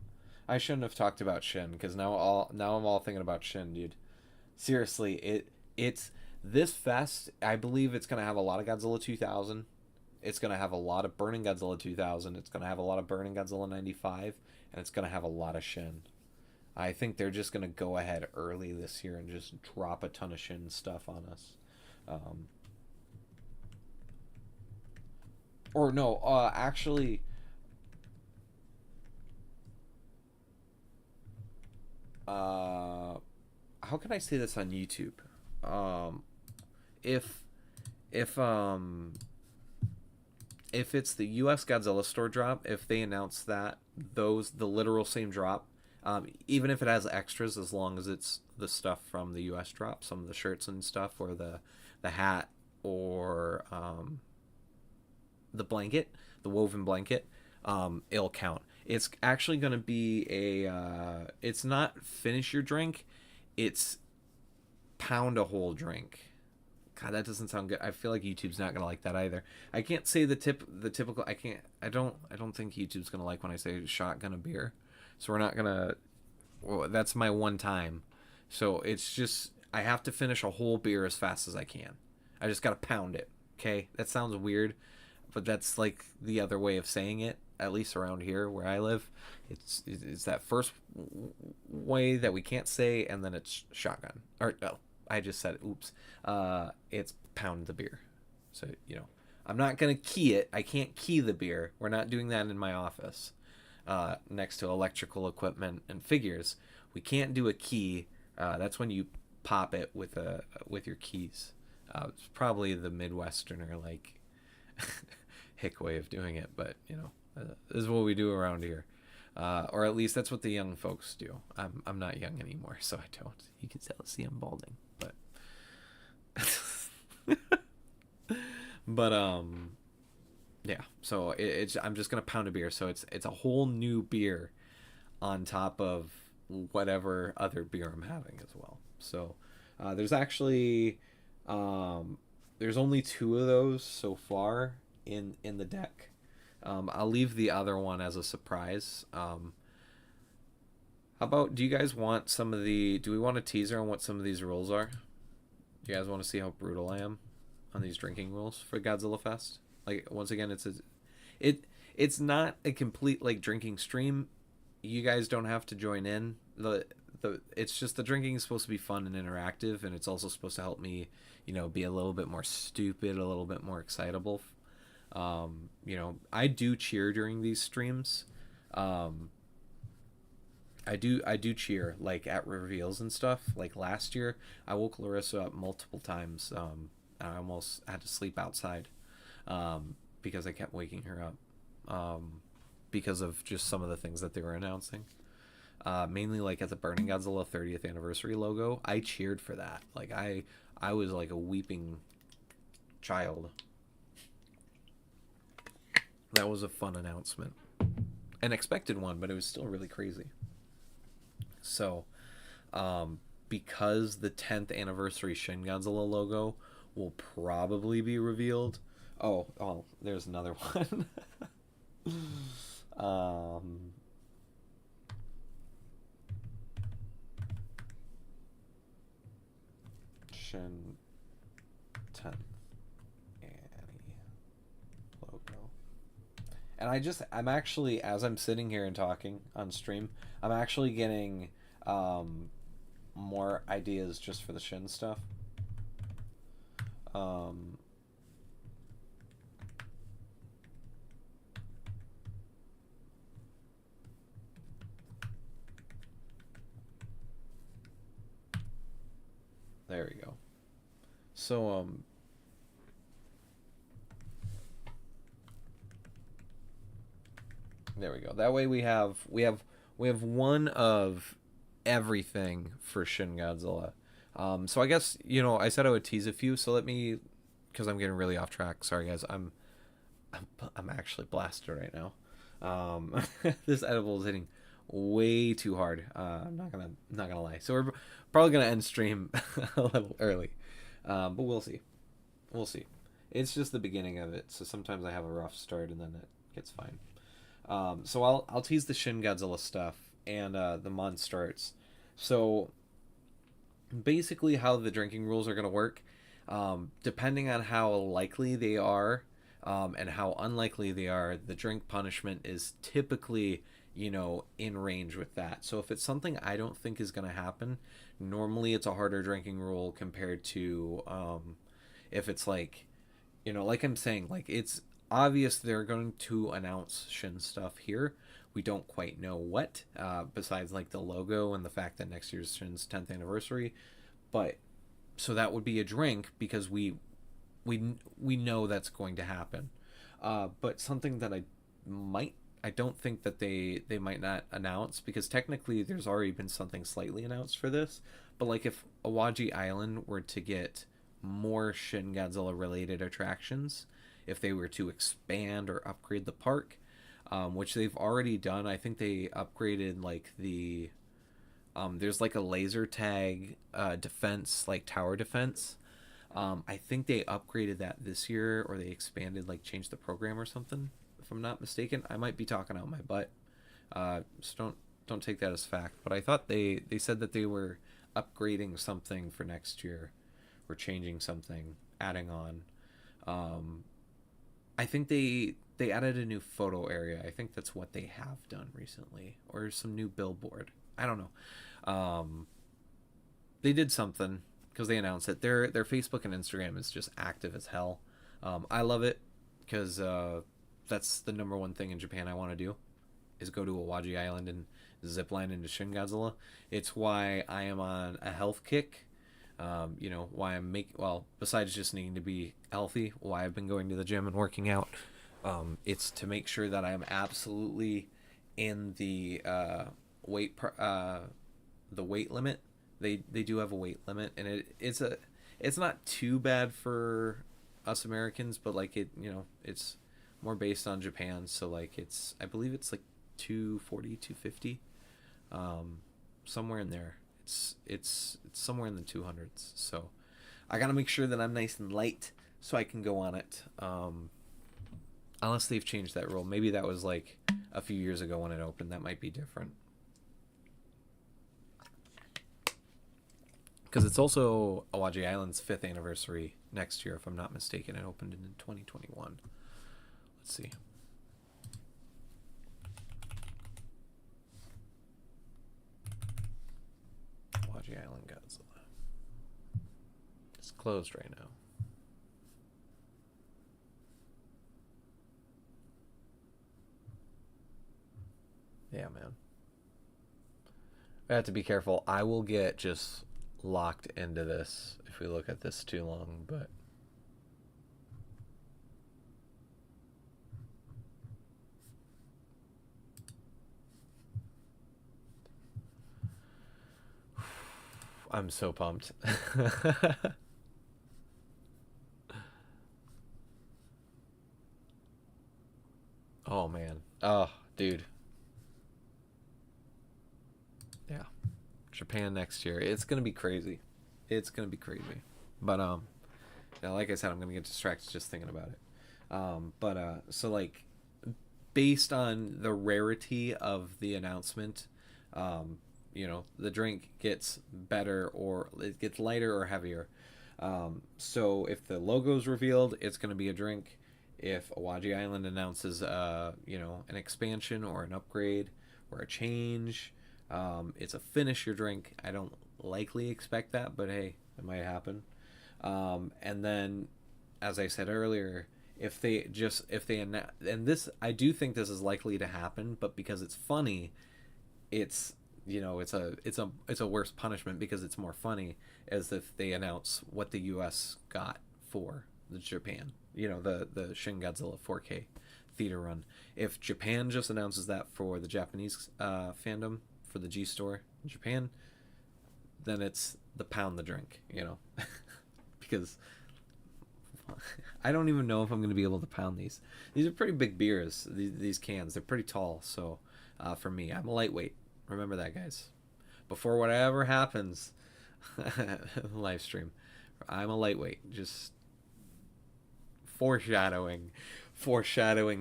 I shouldn't have talked about Shin, because now I'm all thinking about Shin, dude. Seriously, it's this fest. I believe it's gonna have a lot of Godzilla 2000. It's gonna have a lot of Burning Godzilla 2000. It's gonna have a lot of Burning Godzilla 95, and it's gonna have a lot of Shin. I think they're just gonna go ahead early this year and just drop a ton of Shin stuff on us. Or no, actually. How can I say this on YouTube? if if if it's the US Godzilla store drop, if they announce that the literal same drop, even if it has extras, as long as it's the stuff from the US drop, some of the shirts and stuff, or the hat, or the blanket, the woven blanket, it'll count. It's actually going to be it's not finish your drink, it's pound a whole drink. God, that doesn't sound good. I feel like YouTube's not gonna like that either. I can't say the typical. I can't. I don't think YouTube's gonna like when I say shotgun a beer. So we're not gonna. Well, that's my one time. So it's just I have to finish a whole beer as fast as I can. I just gotta pound it. Okay, that sounds weird, but that's like the other way of saying it. At least around here where I live, it's that first way that we can't say, and then it's shotgun. Or no, I just said oops. It's pound the beer. So I'm not gonna key it. I can't key the beer. We're not doing that in my office. Next to electrical equipment and figures, we can't do a key. That's when you pop it with your keys. It's probably the Midwesterner like hick way of doing it, but this is what we do around here, or at least that's what the young folks do. I'm not young anymore, so I don't. You can see I'm balding, but but yeah. So it's I'm just gonna pound a beer, so it's a whole new beer on top of whatever other beer I'm having as well. So there's actually there's only 2 of those so far in the deck. I'll leave the other one as a surprise. How about, do you guys want do we want a teaser on what some of these rules are? Do you guys want to see how brutal I am on these drinking rules for Godzilla Fest? Like, once again, it's not a complete like drinking stream. You guys don't have to join in. It's just the drinking is supposed to be fun and interactive, and it's also supposed to help me, be a little bit more stupid, a little bit more excitable. I do cheer during these streams. I do cheer like at reveals and stuff. Like last year, I woke Larissa up multiple times. I almost had to sleep outside because I kept waking her up because of just some of the things that they were announcing. Mainly like at the Burning Godzilla 30th anniversary logo, I cheered for that. Like I was like a weeping child. That was a fun announcement. An expected one, but it was still really crazy. So, because the 10th anniversary Shin Godzilla logo will probably be revealed. Oh, there's another one. Shin 10th Annie logo. And I'm actually, as I'm sitting here and talking on stream, I'm actually getting more ideas just for the Shin stuff. There we go. So there we go. That way we have one of everything for Shin Godzilla. So I guess I said I would tease a few. So let me, because I'm getting really off track. Sorry guys. I'm actually blasted right now. This edible is hitting way too hard. I'm not gonna lie. So we're probably gonna end stream a little early, but we'll see. It's just the beginning of it. So sometimes I have a rough start and then it gets fine. So I'll tease the Shin Godzilla stuff and the Monstarts. So basically how the drinking rules are going to work, depending on how likely they are and how unlikely they are, the drink punishment is typically in range with that. So if it's something I don't think is going to happen, normally it's a harder drinking rule compared to if it's like like I'm saying, like it's obvious they're going to announce Shin stuff here. We don't quite know what, besides like the logo and the fact that next year's Shin's 10th anniversary. But So that would be a drink because we know that's going to happen. But something that I don't think that they might not announce, because technically there's already been something slightly announced for this. But like if Awaji Island were to get more Shin Godzilla related attractions, if they were to expand or upgrade the park, which they've already done. I think they upgraded like the there's like a laser tag defense, like tower defense. I think they upgraded that this year, or they expanded, like changed the program or something. If I'm not mistaken, I might be talking out my butt. So don't take that as fact. But I thought they said that they were upgrading something for next year, or changing something, adding on. I think they added a new photo area. I think that's what they have done recently, or some new billboard. I don't know. They did something because they announced it. Their Facebook and Instagram is just active as hell. I love it because that's the number one thing in Japan I want to do, is go to Awaji Island and zip line into Shin Godzilla. It's why I am on a health kick. Why I'm besides just needing to be healthy, why I've been going to the gym and working out. It's to make sure that I am absolutely in the weight limit. They do have a weight limit, and it's not too bad for us Americans, but like it's more based on Japan. So like I believe it's like 240, 250, somewhere in there. It's somewhere in the 200s. So I gotta make sure that I'm nice and light so I can go on it. Unless they've changed that rule. Maybe that was like a few years ago when it opened. That might be different. Because it's also Awaji Island's 5th anniversary next year, if I'm not mistaken. It opened in 2021. Let's see. Awaji Island Godzilla. It's closed right now. Yeah, man. I have to be careful. I will get just locked into this if we look at this too long, but I'm so pumped. Oh man. Oh, dude. Yeah. Japan next year. It's gonna be crazy. It's gonna be crazy. But like I said, I'm gonna get distracted just thinking about it. So like, based on the rarity of the announcement, the drink gets better, or it gets lighter or heavier. So if the logo's revealed, it's gonna be a drink. If Awaji Island announces an expansion or an upgrade or a change, it's a finish your drink. I don't likely expect that, but hey, it might happen. And then, as I said earlier, if they and this, I do think this is likely to happen, but because it's funny, it's a worse punishment because it's more funny, as if they announce what the U.S. got for the Japan, the Shin Godzilla 4K theater run. If Japan just announces that for the Japanese fandom, for the G store in Japan, then it's the pound the drink, because I don't even know if I'm going to be able to pound these. These are pretty big beers, these cans. They're pretty tall, so for me, I'm a lightweight. Remember that, guys. Before whatever happens, live stream, I'm a lightweight. Just foreshadowing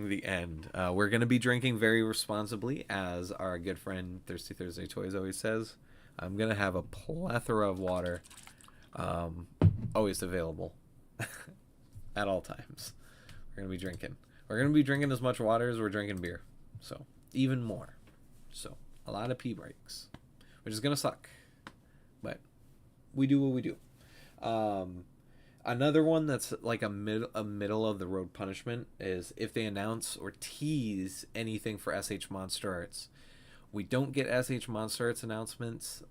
the end. We're going to be drinking very responsibly, as our good friend Thirsty Thursday Toys always says. I'm going to have a plethora of water always available at all times. We're going to be drinking. We're going to be drinking as much water as we're drinking beer. So, even more. So, a lot of pee breaks, which is going to suck. But we do what we do. Another one that's like a middle of the road punishment is if they announce or tease anything for SH Monster Arts. We don't get SH Monster Arts announcements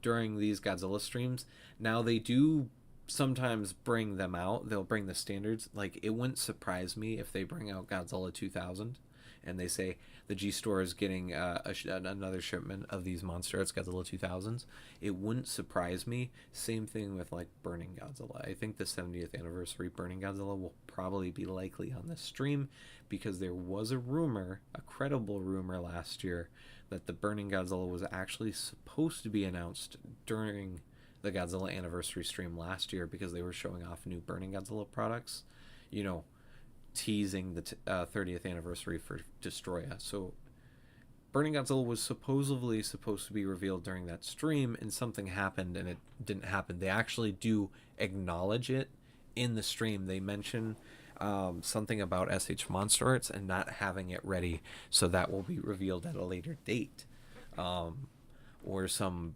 during these Godzilla streams. Now they do sometimes bring them out. They'll bring the standards. Like, it wouldn't surprise me if they bring out Godzilla 2000 and they say the G Store is getting another shipment of these Monster Arts Godzilla 2000s. It wouldn't surprise me. Same thing with like Burning Godzilla. I think the 70th anniversary Burning Godzilla will probably be likely on this stream, because there was a rumor, a credible rumor last year, that the Burning Godzilla was actually supposed to be announced during the Godzilla anniversary stream last year, because they were showing off new Burning Godzilla products, you know, teasing the 30th anniversary for Destroya. So Burning Godzilla was supposedly supposed to be revealed during that stream, and something happened and it didn't happen. They actually do acknowledge it in the stream. They mention something about SH Monster Arts and not having it ready, so that will be revealed at a later date, or some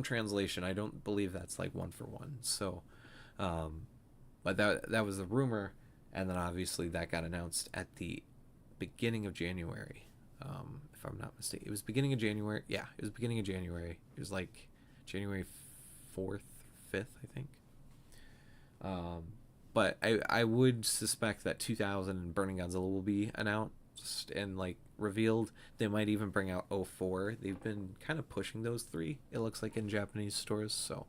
translation. I don't believe that's like one for one. So, but that was the rumor, and then obviously that got announced at the beginning of January. If I'm not mistaken, it was beginning of January. Yeah, it was beginning of January. It was like January 4th, 5th, I think. But I would suspect that 2000 and Burning Godzilla will be announced and like revealed. They might even bring out 04. They've been kind of pushing those three, it looks like, in Japanese stores. So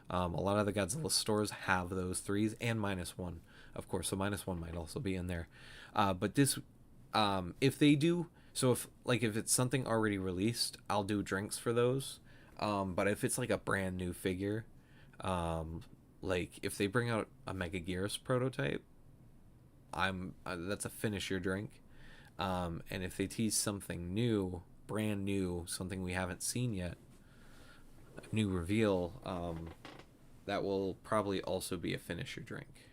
a lot of the Godzilla stores have those threes, and -1, of course. So -1 might also be in there. But this, if they do, so if it's something already released, I'll do drinks for those. But if it's like a brand new figure, like if they bring out a Mega Gearus prototype, that's a finish your drink. And if they tease something new, brand new, something we haven't seen yet, a new reveal, that will probably also be a finish your drink.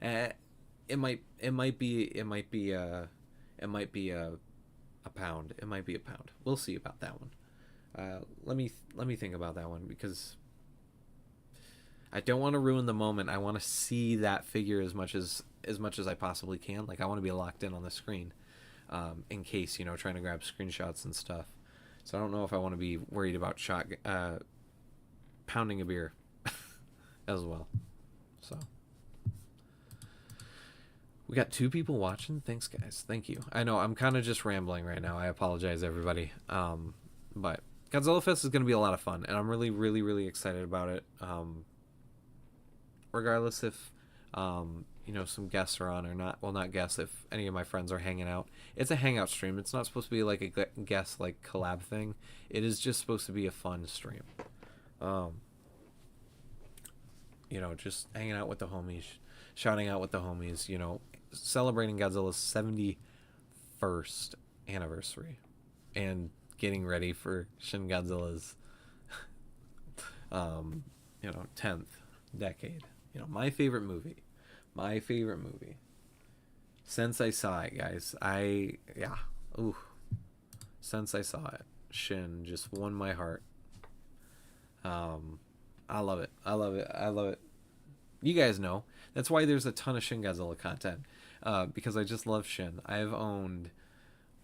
It might be a pound. It might be a pound. We'll see about that one. Let me think about that one, because I don't want to ruin the moment. I want to see that figure as much as I possibly can. Like, I want to be locked in on the screen, in case, you know, trying to grab screenshots and stuff. So I don't know if I want to be worried about pounding a beer as well. So we got 2 people watching. Thanks, guys. Thank you. I know I'm kind of just rambling right now. I apologize, everybody. But Godzilla Fest is going to be a lot of fun, and I'm really, really, really excited about it. Regardless if you know, some guests are on or not. Well, not guests, if any of my friends are hanging out. It's a hangout stream. It's not supposed to be like a guest like collab thing. It is just supposed to be a fun stream. You know, just hanging out with the homies, shouting out with the homies, you know, celebrating Godzilla's 71st anniversary and getting ready for Shin Godzilla's 10th decade. You know, my favorite movie since I saw it, guys. Since I saw it, Shin just won my heart. I love it. You guys know that's why there's a ton of Shin Godzilla content, because I just love Shin. I've owned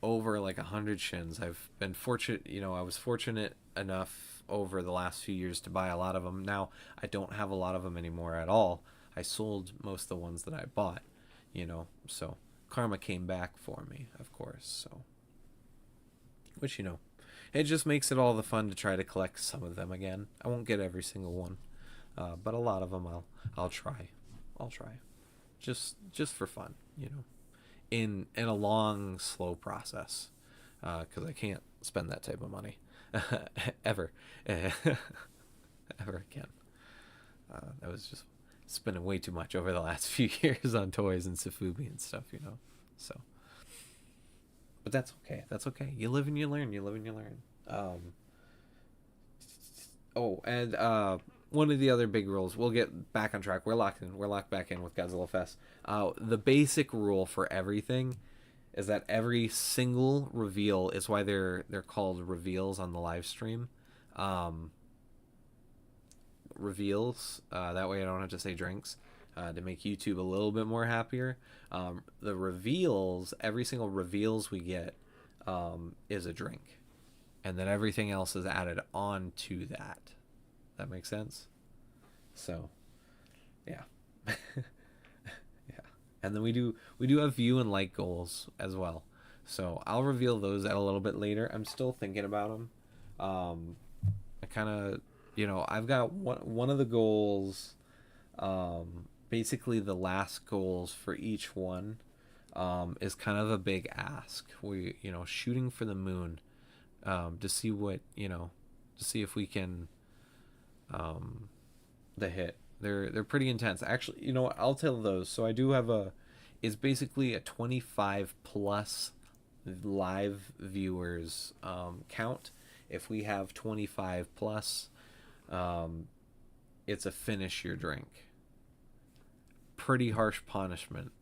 over like 100 Shins. I've been fortunate, you know, I was fortunate enough over the last few years to buy a lot of them. Now I don't have a lot of them anymore at all. I sold most of the ones that I bought, you know, so karma came back for me, of course. So, which, you know, it just makes it all the fun to try to collect some of them again. I won't get every single one, but a lot of them I'll try. Just for fun, you know, in a long, slow process, because I can't spend that type of money ever again. That was just spending way too much over the last few years on toys and Safubi and stuff, you know. So, but that's okay. You live and you learn. One of the other big rules, we'll get back on track. We're locked back in with Godzilla Fest. The basic rule for everything is that every single reveal is why they're called reveals on the live stream. Reveals, that way I don't have to say drinks, to make YouTube a little bit more happier. The reveals, every single reveals we get, is a drink. and then everything else is added on to that. That makes sense? So, yeah. Yeah. And then we do have view and like goals as well. So I'll reveal those at a little bit later. I'm still thinking about them. I kind of, I've got one of the goals. Basically, the last goals for each one is kind of a big ask. We, shooting for the moon, to see what, to see if we can, the hit. They're pretty intense. Actually, what? I'll tell those. So I do have it's basically a 25 plus live viewers count. If we have 25 plus, it's a finish your drink. Pretty harsh punishment,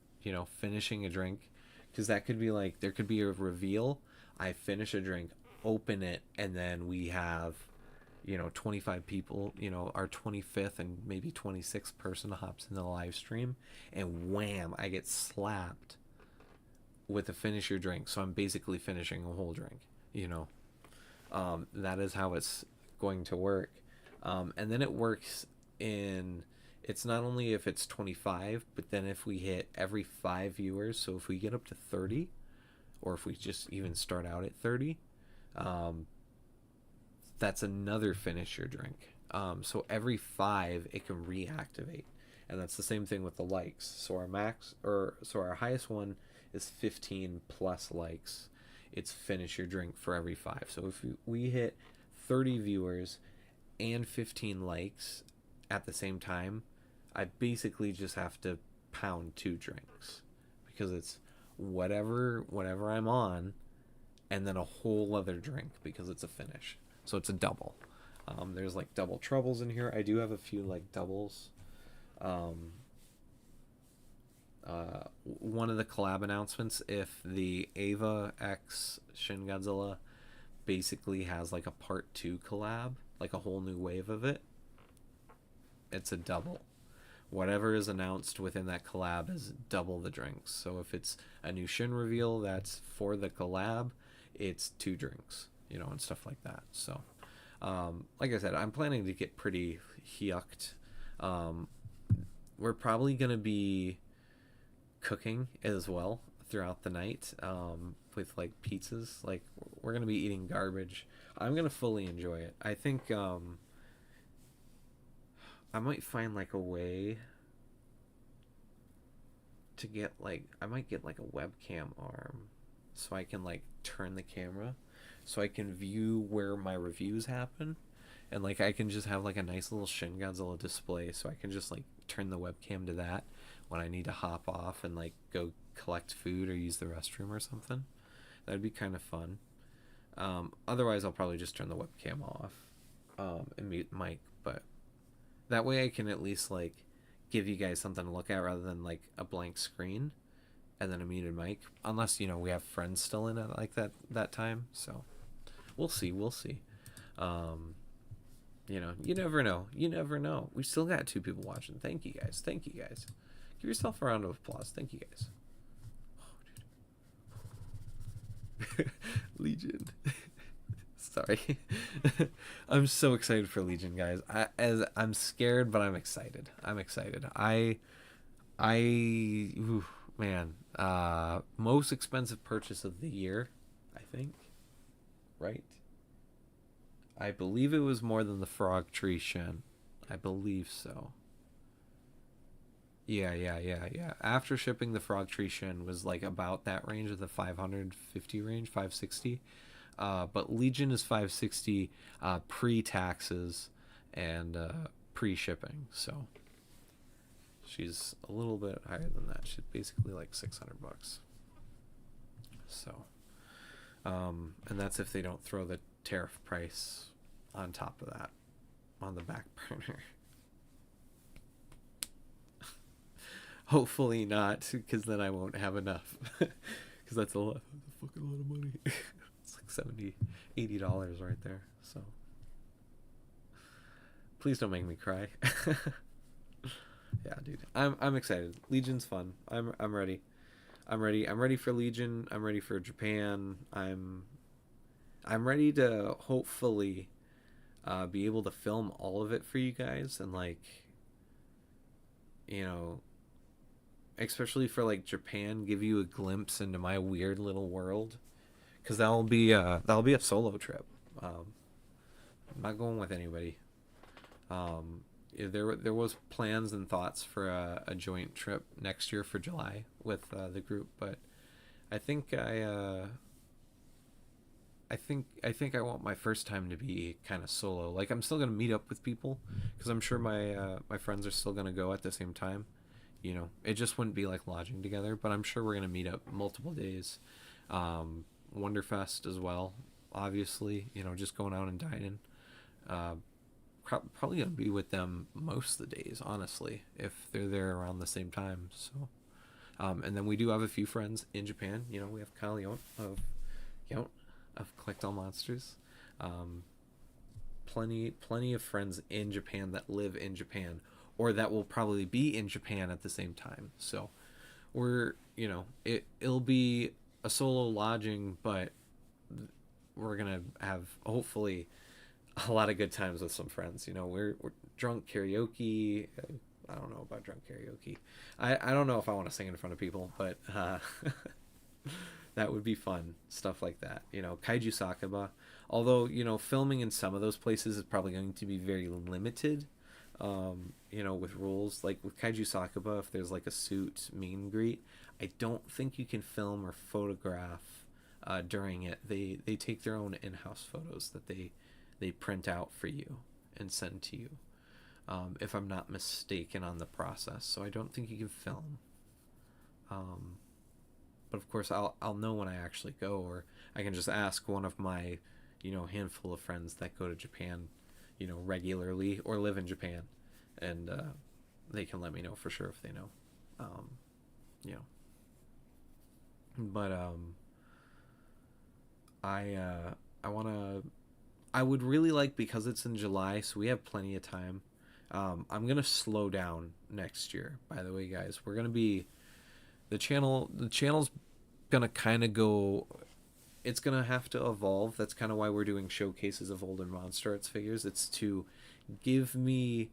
finishing a drink, because that could be like, there could be a reveal. I finish a drink, open it, and then we have 25 people, our 25th and maybe 26th person hops in the live stream, and wham, I get slapped with a finish your drink. So I'm basically finishing a whole drink, that is how it's going to work. And then it works it's not only if it's 25, but then if we hit every 5 viewers, so if we get up to 30, or if we just even start out at 30, that's another finish your drink. So every 5 it can reactivate, and that's the same thing with the likes. So our highest one is 15 plus likes. It's finish your drink for every 5. So if we hit 30 viewers and 15 likes at the same time, I basically just have to pound 2 drinks, because it's whatever I'm on, and then a whole other drink because it's a finish. So it's a double. There's like double troubles in here. I do have a few like doubles. One of the collab announcements, if the Ava X Shin Godzilla basically has like a part 2 collab, like a whole new wave of it, it's a double. Whatever is announced within that collab is double the drinks. So if it's a new Shin reveal that's for the collab, it's 2 drinks, and stuff like that. So, like I said, I'm planning to get pretty yucked. We're probably going to be cooking as well throughout the night, with like pizzas. Like, we're going to be eating garbage. I'm going to fully enjoy it. I think, I might find like a way to get like, I might get like a webcam arm, so I can like turn the camera so I can view where my reviews happen, and like I can just have like a nice little Shin Godzilla display, so I can just like turn the webcam to that when I need to hop off and like go collect food or use the restroom or something. That'd be kind of fun. Otherwise I'll probably just turn the webcam off, and mute mic, but that way I can at least like give you guys something to look at rather than like a blank screen and then a muted mic, unless we have friends still in it like that time. So we'll see. You never know. We still got 2 people watching. Thank you guys. Give yourself a round of applause. Thank you guys. Oh, dude. Legion. Sorry. I'm so excited for Legion, guys. I'm scared, but I'm excited. Ooh, man. Most expensive purchase of the year, I think. Right? I believe it was more than the Frog Tree Shin. I believe so. Yeah. After shipping, the Frog Tree Shin was like about that range of the 550 range, 560. But Legion is 560 pre-taxes and pre-shipping, so she's a little bit higher than that. She's basically like $600. So, and that's if they don't throw the tariff price on top of that on the back burner. Hopefully not, because then I won't have enough. Because that's a fucking lot of money. It's like $80 right there. So please don't make me cry. Yeah, dude. I'm excited. Legion's fun. I'm ready. I'm ready for Legion. I'm ready for Japan. I'm I'm ready to hopefully be able to film all of it for you guys, and like, you know, especially for like Japan, give you a glimpse into my weird little world, because that'll be a solo trip. I'm not going with anybody. Yeah, there was plans and thoughts for a joint trip next year for July with the group, but I think I think I want my first time to be kind of solo. Like, I'm still gonna meet up with people because I'm sure my friends are still gonna go at the same time. You know, it just wouldn't be like lodging together, but I'm sure we're gonna meet up multiple days. Wonderfest as well, obviously. You know, just going out and dining. Uh, Probably gonna be with them most of the days, honestly, if they're there around the same time. So, and then we do have a few friends in Japan. You know, we have Kyle Yount of Collect All Monsters. Um, plenty of friends in Japan that live in Japan, or that will probably be in Japan at the same time. So, we're, you know, it'll be a solo lodging, but we're gonna have hopefully a lot of good times with some friends. You know, we're drunk karaoke. I don't know about drunk karaoke. I don't know if I want to sing in front of people, but that would be fun. Stuff like that. You know, Kaiju Sakaba. Although, you know, filming in some of those places is probably going to be very limited. You know, with rules like with Kaiju Sakaba, if there's like a suit meet and greet, I don't think you can film or photograph during it. They take their own in-house photos that they print out for you and send to you, if I'm not mistaken on the process. So I don't think you can film. But of course, I'll know when I actually go, or I can just ask one of my, you know, handful of friends that go to Japan, you know, regularly or live in Japan, and they can let me know for sure if they know. You know, but I want to. I would really like, because it's in July, so we have plenty of time. I'm gonna slow down next year. By the way, guys, we're gonna be the channel. The channel's gonna kind of go. It's gonna have to evolve. That's kind of why we're doing showcases of older Monster Arts figures. It's to give me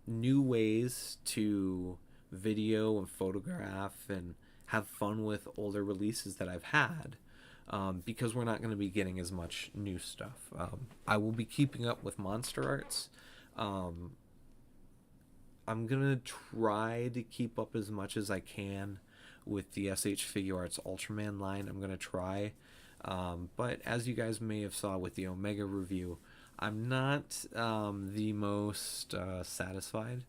new ways to video and photograph and have fun with older releases that I've had. Because we're not going to be getting as much new stuff. I will be keeping up with Monster Arts. I'm going to try to keep up as much as I can with the SH Figure Arts Ultraman line. I'm going to try. But as you guys may have saw with the Omega review, I'm not the most satisfied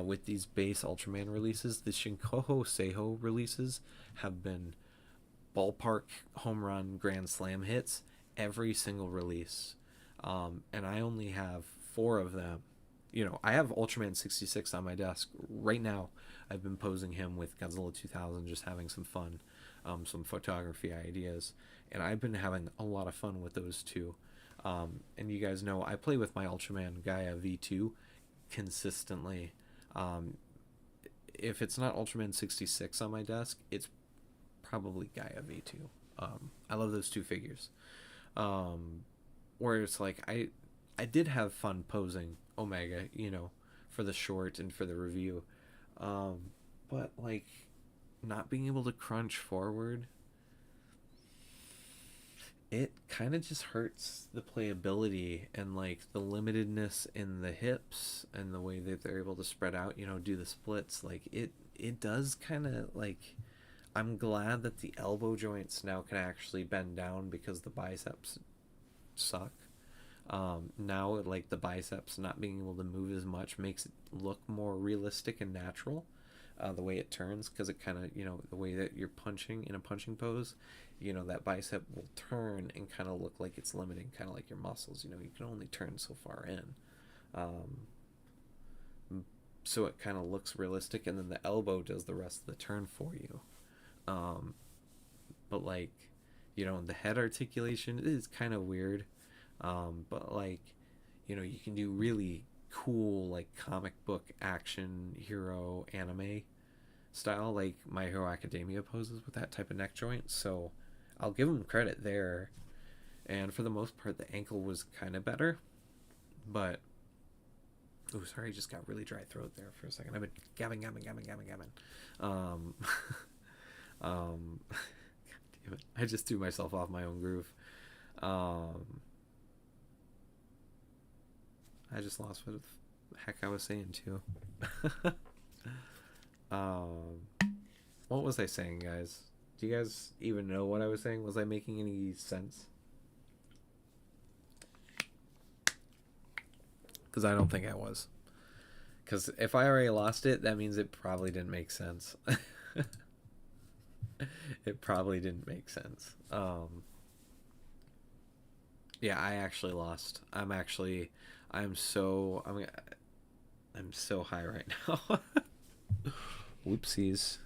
with these base Ultraman releases. The Shinkoho Seiho releases have been ballpark home run grand slam hits every single release, and I only have 4 of them. You know, I have Ultraman 66 on my desk right now. I've been posing him with Godzilla 2000, just having some fun, some photography ideas, and I've been having a lot of fun with those two. And you guys know I play with my Ultraman Gaia V2 consistently. If it's not Ultraman 66 on my desk, it's probably Gaia V2. I love those two figures. Where it's like I did have fun posing Omega, you know, for the short and for the review. But like not being able to crunch forward, it kind of just hurts the playability and like the limitedness in the hips and the way that they're able to spread out, you know, do the splits. Like it does kind of like, I'm glad that the elbow joints now can actually bend down because the biceps suck. Now, like the biceps not being able to move as much makes it look more realistic and natural. The way it turns, because it kind of, you know, the way that you're punching in a punching pose, you know, that bicep will turn and kind of look like it's limiting, kind of like your muscles. You know, you can only turn so far in. So it kind of looks realistic, and then the elbow does the rest of the turn for you. But like, you know, the head articulation is kind of weird. But like, you know, you can do really cool like comic book action hero anime style, like My Hero Academia poses with that type of neck joint. So I'll give them credit there. and for the most part, the ankle was kind of better. But oh, sorry, I just got really dry throat there for a second. I've been gabbing. Um, God damn it! I just threw myself off my own groove. I just lost what the heck I was saying too. What was I saying, guys? Do you guys even know what I was saying? Was I making any sense? Because I don't think I was. Because if I already lost it, that means it probably didn't make sense. It probably didn't make sense. Yeah, I actually lost. I'm so high right now. Whoopsies.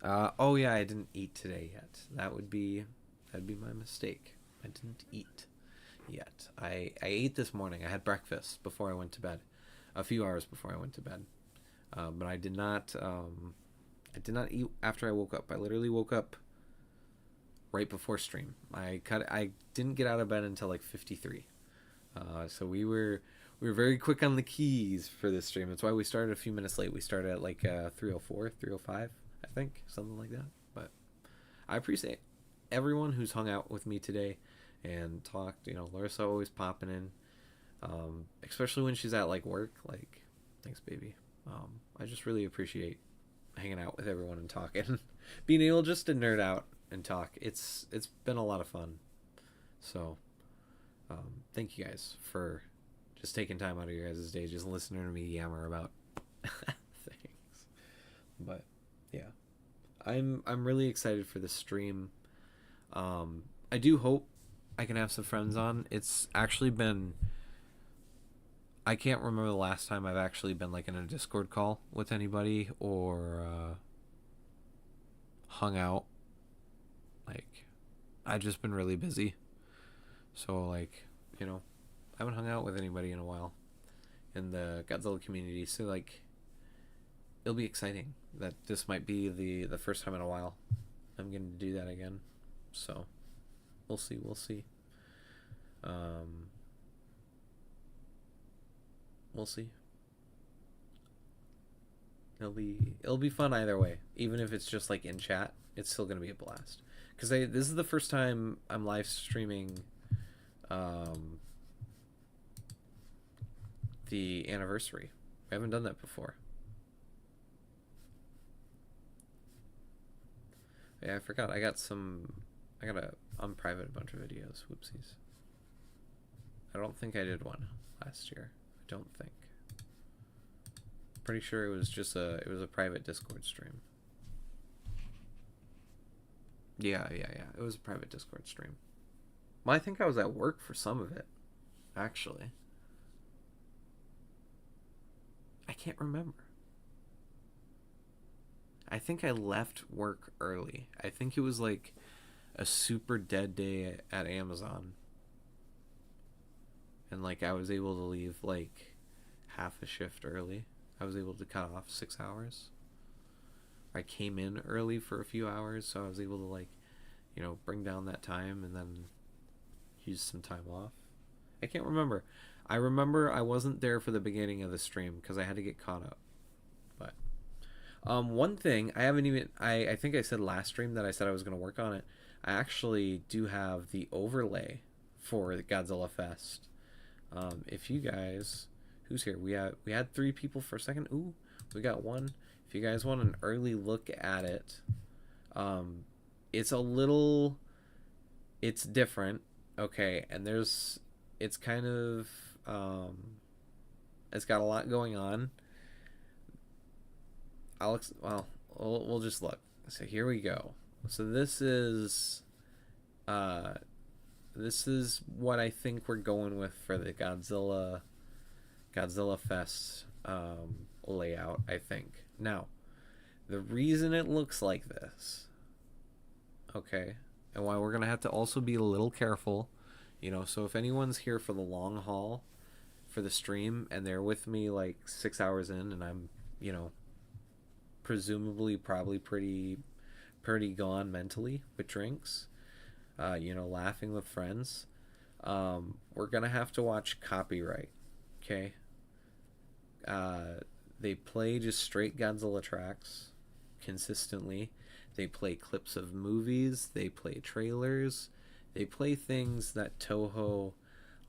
Oh yeah, I didn't eat today yet. That'd be my mistake. I didn't eat yet. I ate this morning. I had breakfast before I went to bed, a few hours before I went to bed. But I did not eat after I woke up. I literally woke up right before stream. I didn't get out of bed until like 53. So we were very quick on the keys for this stream. That's why we started a few minutes late. We started at like 3:04, 3:05, I think, something like that. But I appreciate everyone who's hung out with me today and talked. You know, Larissa always popping in, especially when she's at like work. Like, thanks, baby. I just really appreciate hanging out with everyone and talking, being able just to nerd out and talk. It's been a lot of fun. So, thank you guys for just taking time out of your guys' day, just listening to me yammer about things. But yeah, I'm really excited for this stream. I do hope I can have some friends on. It's actually been, I can't remember the last time I've actually been like in a Discord call with anybody or hung out. Like, I've just been really busy. So like, you know, I haven't hung out with anybody in a while in the Godzilla community. So like, it'll be exciting that this might be the first time in a while I'm going to do that again. So we'll see. We'll see. It'll be fun either way. Even if it's just like in chat, it's still gonna be a blast. Because this is the first time I'm live streaming the anniversary. I haven't done that before. Yeah, I forgot. I gotta unprivate a bunch of videos. Whoopsies. I don't think I did one last year. I don't think. Pretty sure it was just it was a private Discord stream. Yeah. It was a private Discord stream. Well, I think I was at work for some of it, actually. I can't remember. I think I left work early. I think it was like a super dead day at Amazon. And like I was able to leave like half a shift early. I was able to cut off 6 hours. I came in early for a few hours, so I was able to like, you know, bring down that time and then use some time off. I can't remember. I remember I wasn't there for the beginning of the stream because I had to get caught up. But one thing I haven't even I think I said last stream that I said I was going to work on it. I actually do have the overlay for the Godzilla Fest. If you guys, who's here? We had 3 people for a second. Ooh, we got one. If you guys want an early look at it, it's different. Okay, and it's kind of, it's got a lot going on. We'll just look. So here we go. So this is what I think we're going with for the Godzilla Fest layout, I think. Now, the reason it looks like this, okay, and why we're going to have to also be a little careful, you know, so if anyone's here for the long haul for the stream and they're with me like 6 hours in and I'm, you know, presumably probably pretty gone mentally with drinks, you know, laughing with friends, We're gonna have to watch copyright. Okay. They play just straight Godzilla tracks consistently. They play clips of movies. They play trailers. They play things that Toho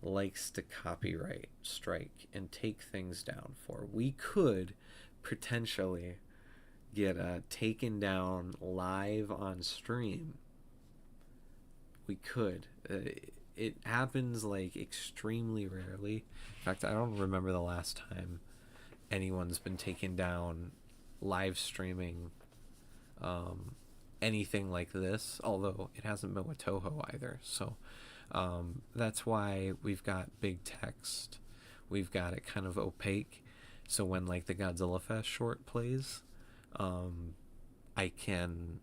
likes to copyright strike and take things down for. We could potentially get taken down live on stream. We could. It happens like extremely rarely. In fact, I don't remember the last time anyone's been taken down live streaming anything like this, although it hasn't been with Toho either. So that's why we've got big text. We've got it kind of opaque. So when like the Godzilla Fest short plays, I can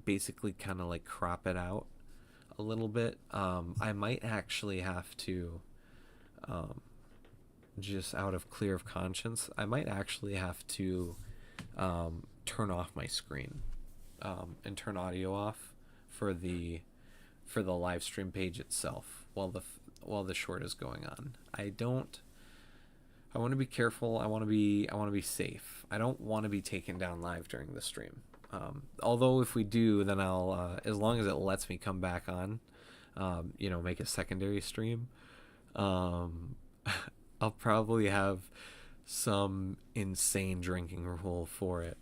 basically kind of like crop it out a little bit. I might actually have to, just out of clear of conscience, I might actually have to turn off my screen and turn audio off for the live stream page itself while the short is going on. I want to be careful. I want to be safe. I don't want to be taken down live during the stream. Although if we do, then I'll as long as it lets me come back on, make a secondary stream. I'll probably have some insane drinking rule for it,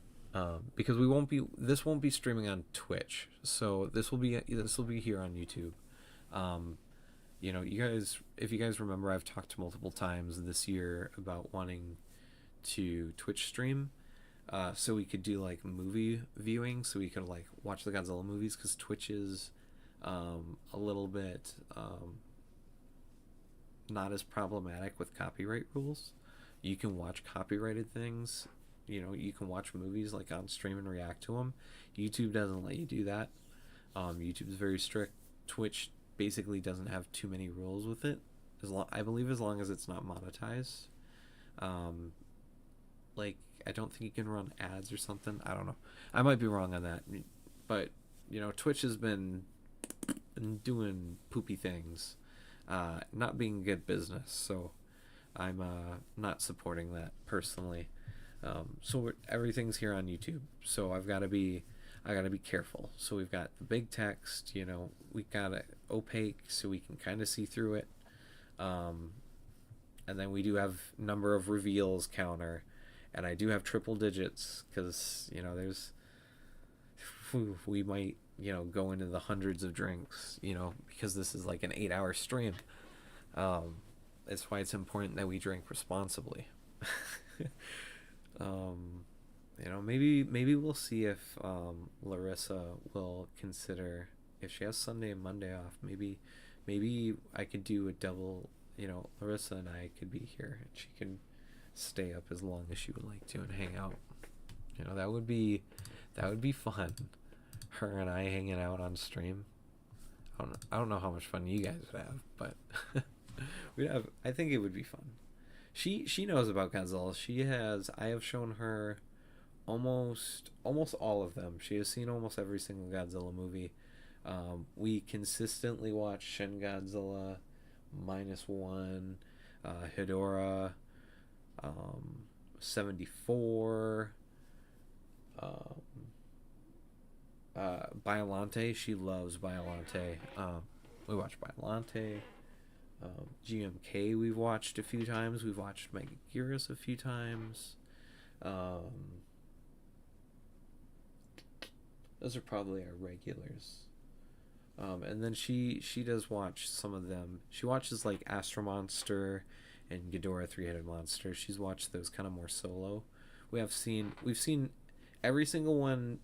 because this won't be streaming on Twitch, so this will be here on YouTube. You guys, if you guys remember, I've talked multiple times this year about wanting to Twitch stream, so we could do like movie viewing, so we could like watch the Godzilla movies, because Twitch is a little bit not as problematic with copyright rules. You can watch copyrighted things. You can watch movies like on stream and react to them. YouTube doesn't let you do that. YouTube's very strict. Twitch basically doesn't have too many rules with it. I believe as long as it's not monetized. Like I don't think you can run ads or something. I don't know. I might be wrong on that. But Twitch has been doing poopy things, not being good business. So I'm not supporting that personally. So everything's here on YouTube. So I gotta be careful. So we've got the big text. We got it opaque so we can kind of see through it. And then we do have number of reveals counter, and I do have triple digits because we might go into the hundreds of drinks, because this is like an 8-hour stream. That's why it's important that we drink responsibly. Maybe we'll see if Larissa will consider, if she has Sunday and Monday off, maybe I could do a double. Larissa and I could be here, and she can stay up as long as she would like to and hang out. That would be fun. Her and I hanging out on stream. I don't know how much fun you guys would have, but I think it would be fun. She knows about Godzilla. I have shown her almost all of them. She has seen almost every single Godzilla movie. We consistently watch Shin Godzilla, -1, Hedorah, 74, Biollante. She loves Biollante. We watch Biollante. GMK we've watched a few times. We've watched Megaguirus a few times. Those are probably our regulars. And then she does watch some of them. She watches like Astro Monster and Ghidorah Three-Headed Monster. She's watched those kind of more solo. We've seen every single one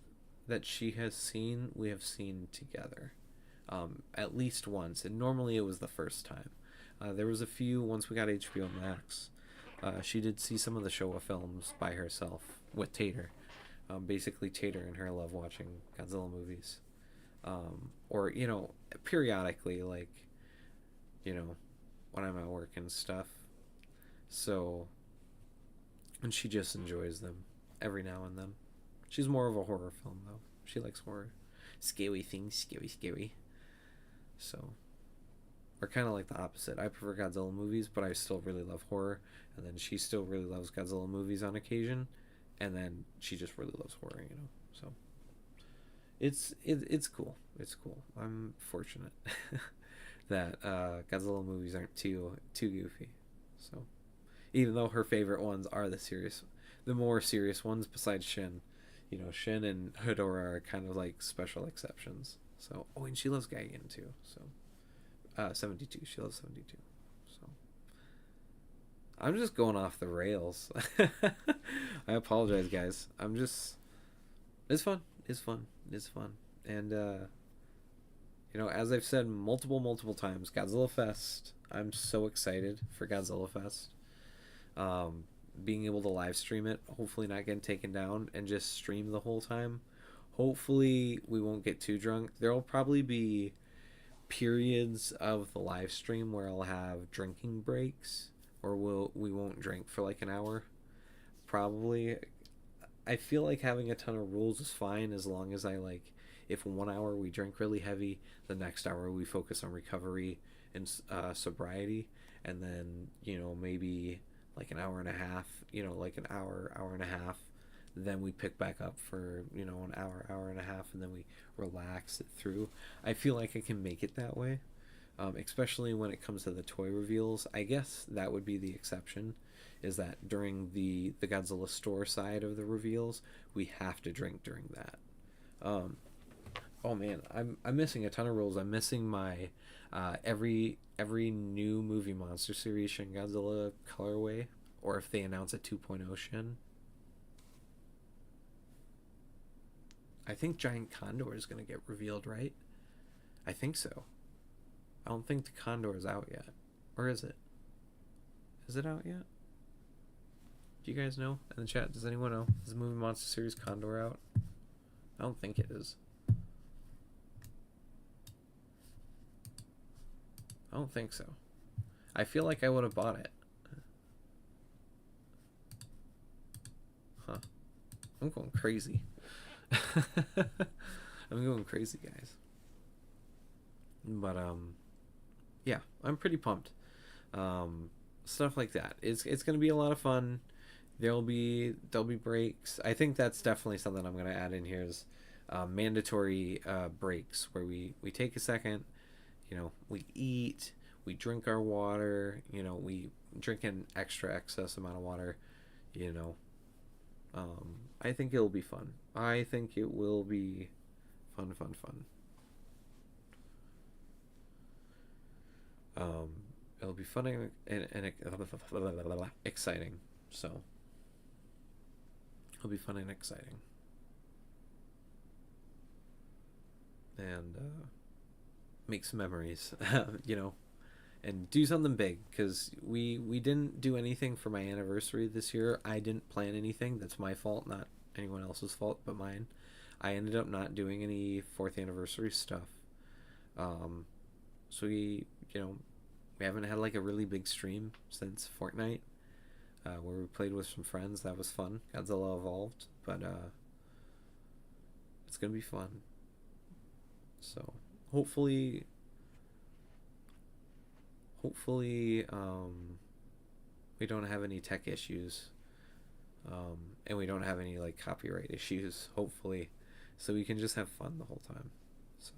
that she has seen. We have seen together, at least once, and normally it was the first time. There was a few once we got HBO Max. She did see some of the Showa films by herself with Tater. Basically, Tater and her love watching Godzilla movies. Or, periodically, like, when I'm at work and stuff. So, and she just enjoys them every now and then. She's more of a horror film, though. She likes horror. Scary things, scary. So, are kind of like the opposite. I prefer Godzilla movies, but I still really love horror, and then she still really loves Godzilla movies on occasion, and then she just really loves horror, you know. So it's cool. It's cool. I'm fortunate that Godzilla movies aren't too goofy. So even though her favorite ones are the more serious ones besides Shin, you know, Shin and Hedora are kind of like special exceptions. So and she loves Gigan too. So 72. She loves 72. So I'm just going off the rails. I apologize, guys. It's fun. It's fun. It's fun. And you know, as I've said multiple times, Godzilla Fest. I'm so excited for Godzilla Fest. Being able to live stream it, hopefully not getting taken down, and just stream the whole time. Hopefully we won't get too drunk. There'll probably be periods of the live stream where I'll have drinking breaks, or we won't drink for like an hour. Probably. I feel like having a ton of rules is fine as long as I like if 1 hour we drink really heavy, the next hour we focus on recovery and sobriety, and then you know maybe like an hour and a half, you know, like an hour and a half, then we pick back up for you know an hour and a half, and then we relax it through. I feel like I can make it that way, especially when it comes to the toy reveals. I guess that would be the exception, is that during the Godzilla store side of the reveals, we have to drink during that. Oh man, I'm missing a ton of rules. I'm missing my every new movie monster series Shin Godzilla colorway, or if they announce a 2.0 Shin. I think Giant Condor is going to get revealed, right? I think so. I don't think the Condor is out yet. Or is it? Is it out yet? Do you guys know in the chat? Does anyone know? Is the movie monster series Condor out? I don't think it is. I don't think so. I feel like I would have bought it. Huh. I'm going crazy. I'm going crazy, guys. But yeah, I'm pretty pumped. Stuff like that. It's gonna be a lot of fun. There'll be breaks. I think that's definitely something I'm gonna add in here is mandatory breaks where we take a second. You know, we eat, we drink our water. You know, we drink an excess amount of water. You know, I think it'll be fun. I think it will be fun. It'll be fun and exciting. So it'll be fun and exciting, and make some memories, you know, and do something big, because we didn't do anything for my anniversary this year. I didn't plan anything. That's my fault, not anyone else's fault but mine. I ended up not doing any 4th anniversary stuff. So we haven't had like a really big stream since Fortnite, where we played with some friends. That was fun. Godzilla Evolved, but it's gonna be fun. So hopefully we don't have any tech issues, and we don't have any like copyright issues, hopefully, so we can just have fun the whole time. So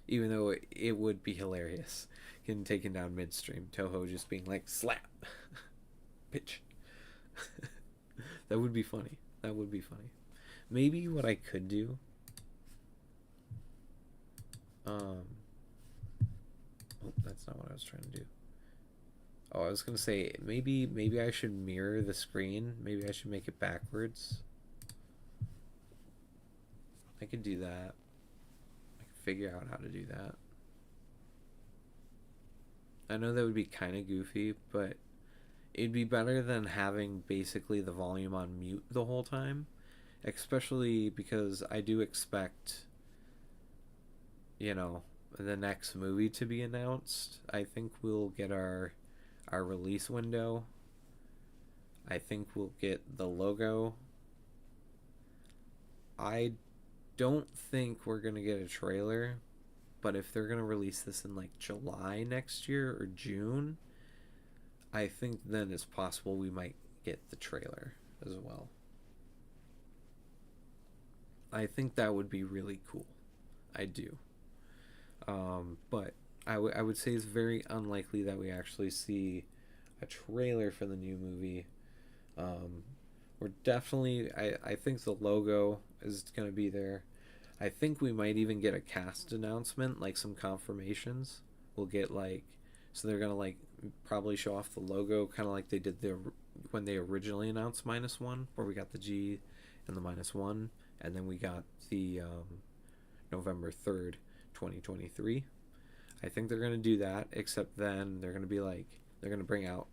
even though it would be hilarious getting taken down midstream, Toho just being like slap bitch. That would be funny. Maybe what I could do, oh, that's not what I was trying to do. Oh, I was gonna say maybe I should mirror the screen. Maybe I should make it backwards. I could do that. I could figure out how to do that. I know that would be kind of goofy, but it'd be better than having basically the volume on mute the whole time, especially because I do expect, you know, the next movie to be announced. I think we'll get our release window. I think we'll get the logo. I don't think we're gonna get a trailer, but if they're gonna release this in like July next year or June, I think then it's possible we might get the trailer as well. I think that would be really cool. I do. But I would say it's very unlikely that we actually see a trailer for the new movie. We're definitely, I think the logo is going to be there. I think we might even get a cast announcement, like some confirmations. We'll get like, so they're going to like probably show off the logo, kind of like they did when they originally announced -1, where we got the G and the -1, and then we got the November 3rd, 2023. I think they're going to do that, except then they're going to be like, they're going to bring out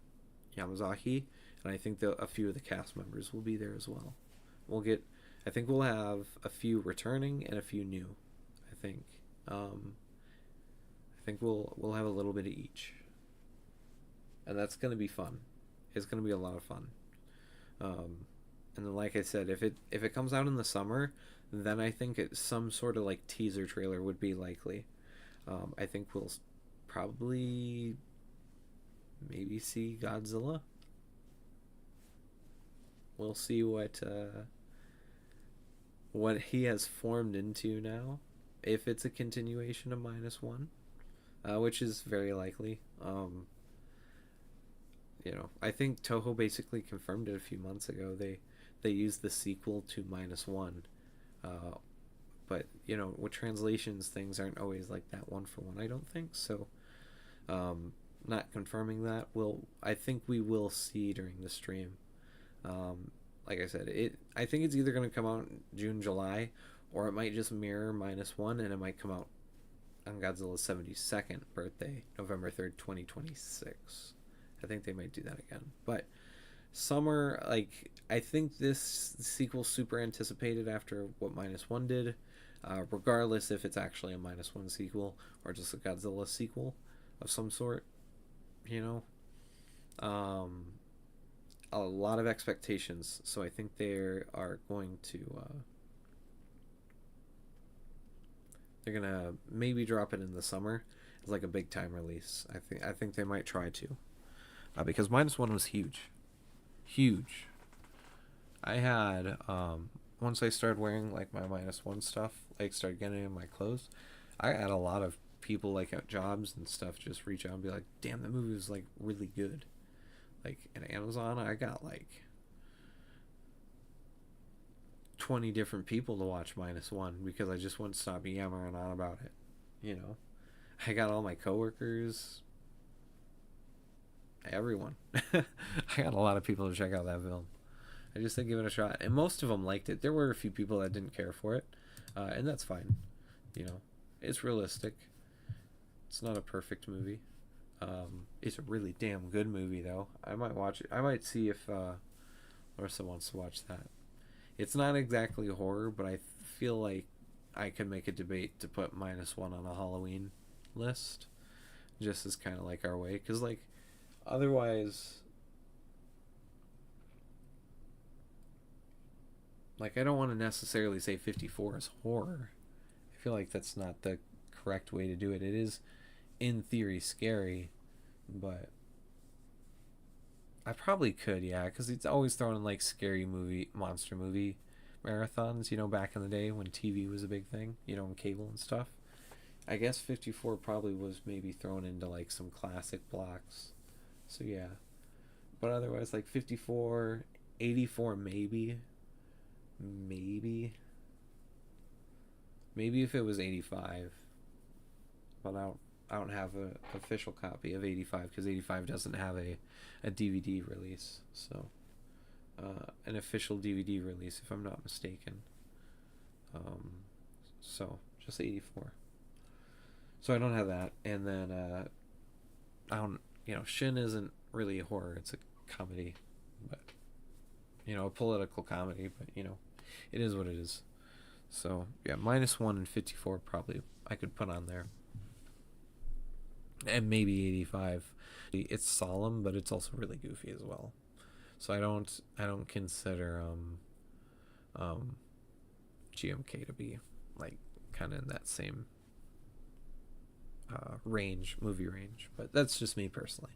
Yamazaki, and I think a few of the cast members will be there as well. I think we'll have a few returning and a few new. I think we'll have a little bit of each, and that's going to be fun. It's going to be a lot of fun. And then, like I said, if it comes out in the summer, then I think some sort of like teaser trailer would be likely. I think we'll probably maybe see Godzilla. We'll see what he has formed into now, if it's a continuation of -1, which is very likely. I think Toho basically confirmed it a few months ago. They used the sequel to -1, but with translations, things aren't always like that one for one, I don't think so. Not confirming that. I think we will see during the stream. Like I said, I think it's either going to come out in June, July, or it might just mirror -1, and it might come out on Godzilla's 72nd birthday, November 3rd, 2026. I think they might do that again. But summer, like, I think this sequel's super anticipated after what -1 did, regardless if it's actually a -1 sequel or just a Godzilla sequel of some sort. A lot of expectations, so I think they are going to they're gonna maybe drop it in the summer as like a big time release. I think they might try to, because -1 was huge. I had once I started wearing like my -1 stuff, like started getting in my clothes, I had a lot of people like at jobs and stuff just reach out and be like, damn, that movie was like really good. Like at Amazon, I got like 20 different people to watch -1 because I just wouldn't stop yammering on about it. I got all my coworkers, everyone. I got a lot of people to check out that film. I just said give it a shot, and most of them liked it. There were a few people that didn't care for it, and that's fine. It's realistic. It's not a perfect movie. It's a really damn good movie, though. I might watch it. I might see if Larissa wants to watch that. It's not exactly horror, but I feel like I could make a debate to put -1 on a Halloween list, just as kind of like our way, because like otherwise, like I don't want to necessarily say 54 is horror. I feel like that's not the correct way to do it. It is, in theory, scary, but I probably could, yeah, because it's always thrown in like scary monster movie marathons, back in the day when TV was a big thing, and cable and stuff. I guess 54 probably was maybe thrown into like some classic blocks, so yeah. But otherwise, like 54, 84, maybe if it was 85, but I don't have an official copy of 85 because 85 doesn't have a DVD release. So, an official DVD release, if I'm not mistaken. So, just 84. So I don't have that. And then, I don't, Shin isn't really a horror. It's a comedy. But, a political comedy. But, it is what it is. So, yeah, -1 and 54 probably I could put on there. And maybe 85. It's solemn, but it's also really goofy as well. So I don't consider GMK to be like kind of in that same movie range, but that's just me personally.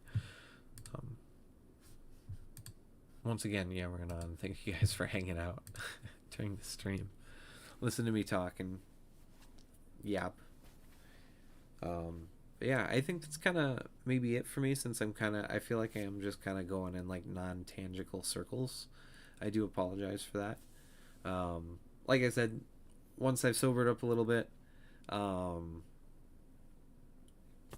Once again, yeah, we're on. Thank you guys for hanging out during the stream. Listen to me talk and yap. Yeah, I think that's kind of maybe it for me, since I feel like I am just kind of going in like non-tangible circles. I do apologize for that. Like I said, once I've sobered up a little bit, I'm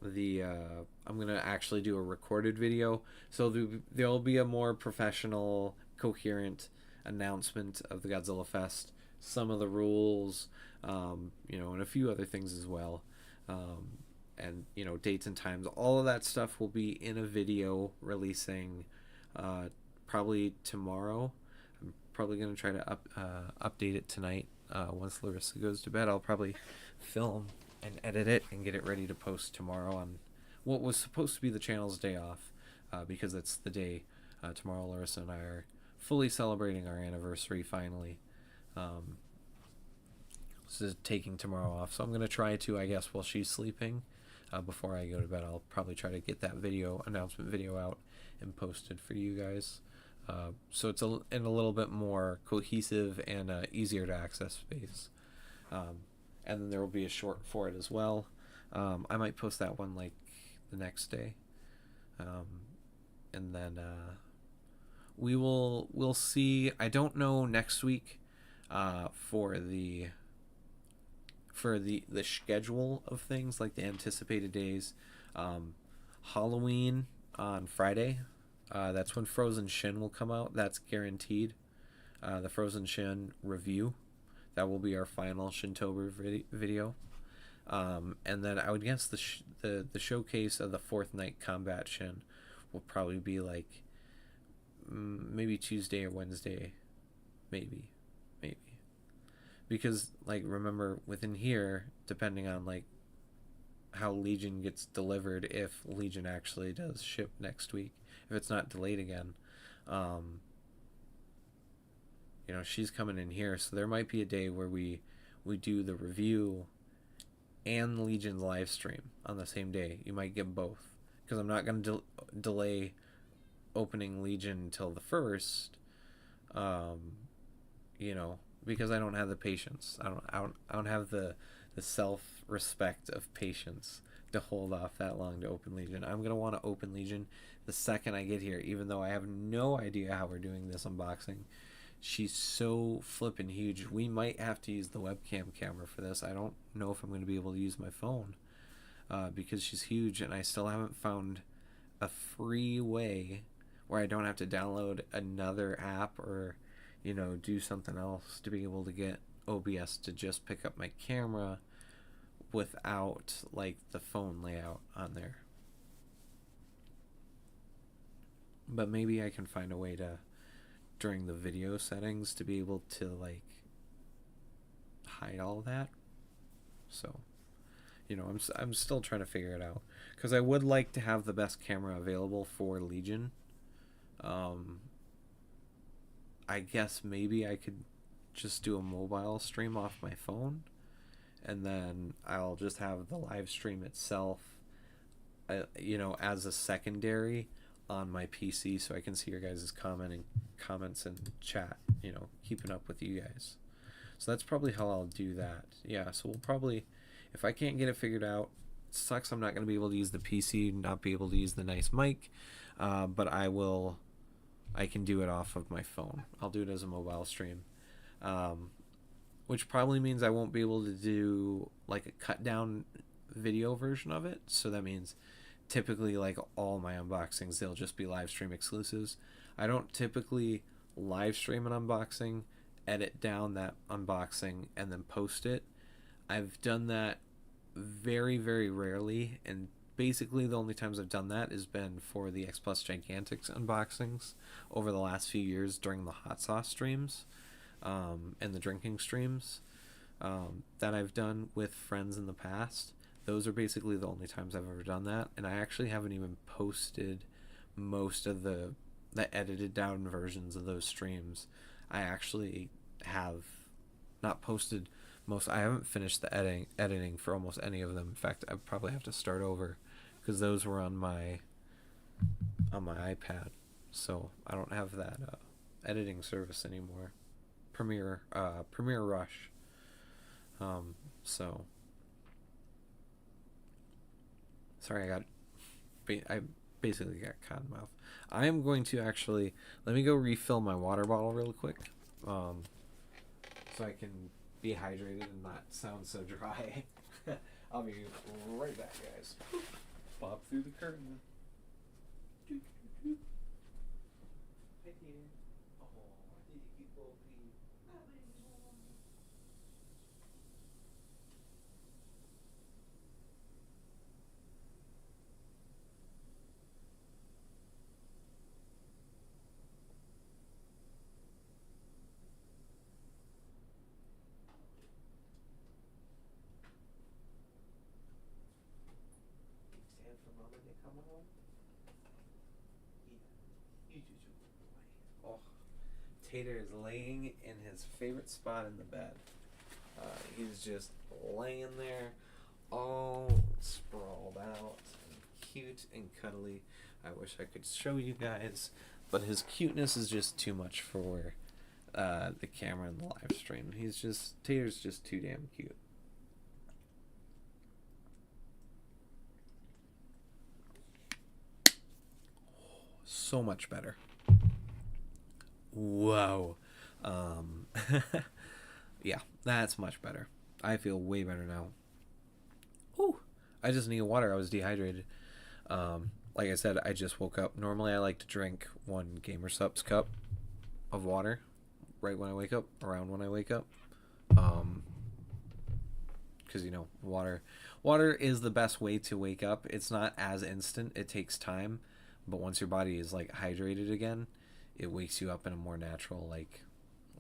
gonna actually do a recorded video, so there'll be a more professional, coherent announcement of the Godzilla Fest, some of the rules, and a few other things as well. And dates and times, all of that stuff will be in a video releasing probably tomorrow. I'm probably going to try to update it tonight. Once Larissa goes to bed, I'll probably film and edit it and get it ready to post tomorrow on what was supposed to be the channel's day off, because it's the day tomorrow Larissa and I are fully celebrating our anniversary finally. This is taking tomorrow off, so I'm going to try to, I guess, while she's sleeping, before I go to bed, I'll probably try to get that announcement video out and posted for you guys. So it's in a little bit more cohesive and easier to access space. And then there will be a short for it as well. I might post that one like the next day. And then we'll see. I don't know next week for the schedule of things, like the anticipated days. Halloween on Friday, that's when Frozen Shin will come out. That's guaranteed. The Frozen Shin review, that will be our final Shintober video. And then I would guess the showcase of the Fourth Night Combat Shin will probably be like maybe Tuesday or Wednesday, maybe. Because, like, remember, within here, depending on, like, how Legion gets delivered, if Legion actually does ship next week, if it's not delayed again, she's coming in here, so there might be a day where we do the review and Legion's live stream on the same day. You might get both, because I'm not going to delay opening Legion until the 1st, because I don't have the patience. I don't have the self-respect of patience to hold off that long to open Legion. I'm gonna want to open Legion the second I get here, even though I have no idea how we're doing this unboxing. She's so flippin' huge. We might have to use the webcam camera for this. I don't know if I'm going to be able to use my phone, because she's huge, and I still haven't found a free way where I don't have to download another app or do something else to be able to get OBS to just pick up my camera without, like, the phone layout on there. But maybe I can find a way to, during the video settings, to be able to, like, hide all that. So, I'm still trying to figure it out, because I would like to have the best camera available for Legion. I guess maybe I could just do a mobile stream off my phone, and then I'll just have the live stream itself, as a secondary on my PC, so I can see your guys' comments and chat, keeping up with you guys. So that's probably how I'll do that. Yeah, so we'll probably, if I can't get it figured out, it sucks I'm not going to be able to use the PC, not be able to use the nice mic, but I can do it off of my phone. I'll do it as a mobile stream, which probably means I won't be able to do, like, a cut down video version of it. So that means typically, like, all my unboxings, they'll just be live stream exclusives. I don't typically live stream an unboxing, edit down that unboxing, and then post it. I've done that very, very rarely, and basically the only times I've done that has been for the X Plus Gigantics unboxings over the last few years during the hot sauce streams, and the drinking streams that I've done with friends in the past. Those are basically the only times I've ever done that, and I actually haven't even posted most of the edited down versions of those streams. I actually have not posted I haven't finished the editing for almost any of them. In fact, I probably have to start over because those were on my iPad, so I don't have that editing service anymore. Premiere Rush. So sorry, I basically got cotton mouth. I am going to actually let me go refill my water bottle real quick, so I can be hydrated and not sound so dry. I'll be right back, guys. Pop through the curtain. Stand for a moment and come home. Yeah. You do boy. Oh, Tater is laying in his favorite spot in the bed. He's just laying there, all sprawled out, and cute and cuddly. I wish I could show you guys, but his cuteness is just too much for the camera and the live stream. Tater's just too damn cute. So much better. Whoa. Yeah, that's much better. I feel way better now. Ooh, I just need water. I was dehydrated. Like I said, I just woke up. Normally I like to drink 1 Gamer Supps cup of water right when I wake up, around when I wake up. Because, you know, water is the best way to wake up. It's not as instant. It takes time. But once your body is, like, hydrated again, it wakes you up in a more natural, like,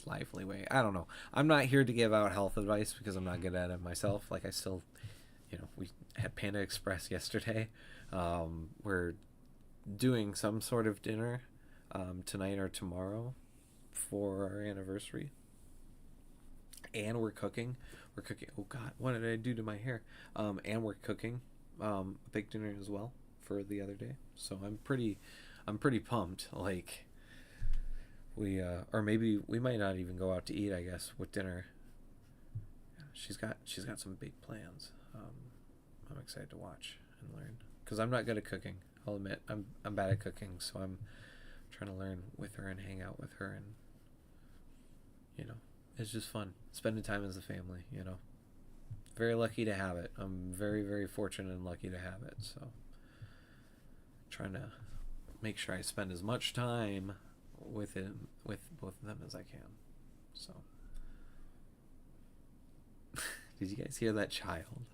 lively way. I don't know. I'm not here to give out health advice because I'm not good at it myself. Like, I still, you know, we had Panda Express yesterday. We're doing some sort of dinner tonight or tomorrow for our anniversary. And we're cooking. Oh, God, what did I do to my hair? And we're cooking a big dinner as well for the other day. So I'm pretty pumped. Like, or maybe we might not even go out to eat, I guess, with dinner. She's got some big plans. I'm excited to watch and learn because I'm not good at cooking. I'll admit I'm bad at cooking, so I'm trying to learn with her and hang out with her, and you know, it's just fun spending time as a family. You know, very lucky to have it. I'm very, very fortunate and lucky to have it. So trying to make sure I spend as much time with both of them as I can. So did you guys hear that child?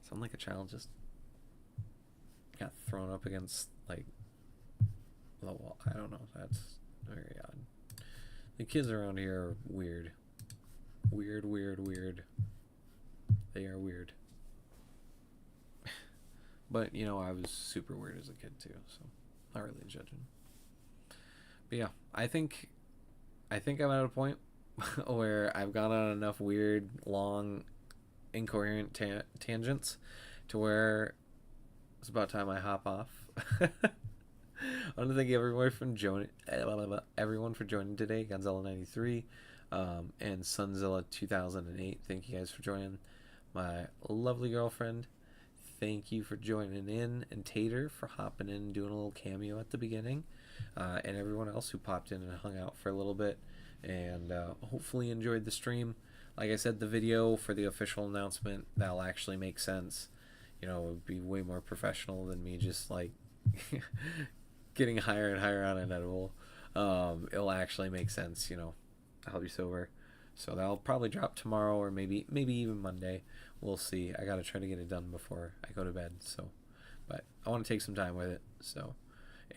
Sound like a child just got thrown up against, like, the wall. I don't know. That's very odd. The kids around here are weird. Weird. They are weird. But, you know, I was super weird as a kid too, so not really judging. But yeah, I think I'm at a point where I've gone on enough weird, long, incoherent tangents to where it's about time I hop off. I want to thank everyone for joining today. Godzilla 93 and Sunzilla 2008. Thank you guys for joining. My lovely girlfriend, thank you for joining in, and Tater for hopping in and doing a little cameo at the beginning, and everyone else who popped in and hung out for a little bit and hopefully enjoyed the stream. Like I said, the video for the official announcement, that'll actually make sense. You know, it would be way more professional than me just, like, getting higher and higher on an edible. It'll actually make sense, you know. I'll be sober. So that'll probably drop tomorrow or maybe even Monday. We'll see. I got to try to get it done before I go to bed. So, but I want to take some time with it. So,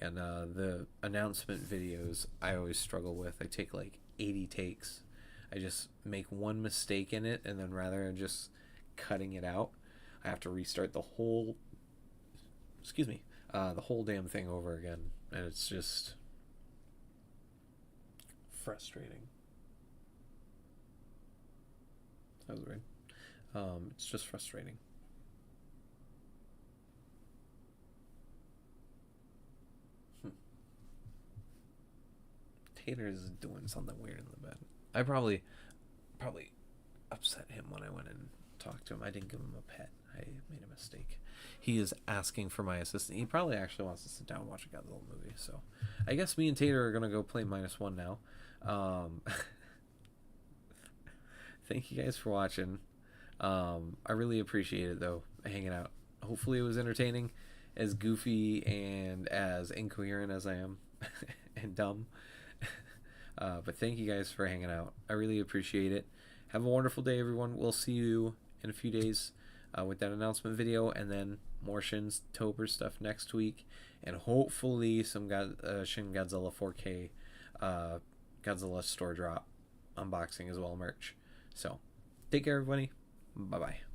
and the announcement videos I always struggle with. I take like 80 takes. I just make one mistake in it, and then rather than just cutting it out, I have to restart the whole damn thing over again, and it's just frustrating. That was weird. It's just frustrating. Tater is doing something weird in the bed. I probably upset him when I went and talked to him. I didn't give him a pet. I made a mistake. He is asking for my assistant. He probably actually wants to sit down and watch a Godzilla movie. So I guess me and Tater are going to go play -1 now. Thank you guys for watching. I really appreciate it, though, hanging out. Hopefully it was entertaining, as goofy and as incoherent as I am, and dumb. But thank you guys for hanging out. I really appreciate it. Have a wonderful day, everyone. We'll see you in a few days with that announcement video, and then more SHINTOBER stuff next week, and hopefully some Shin Godzilla 4K Godzilla store drop unboxing as well, merch. So take care, everybody. Bye bye.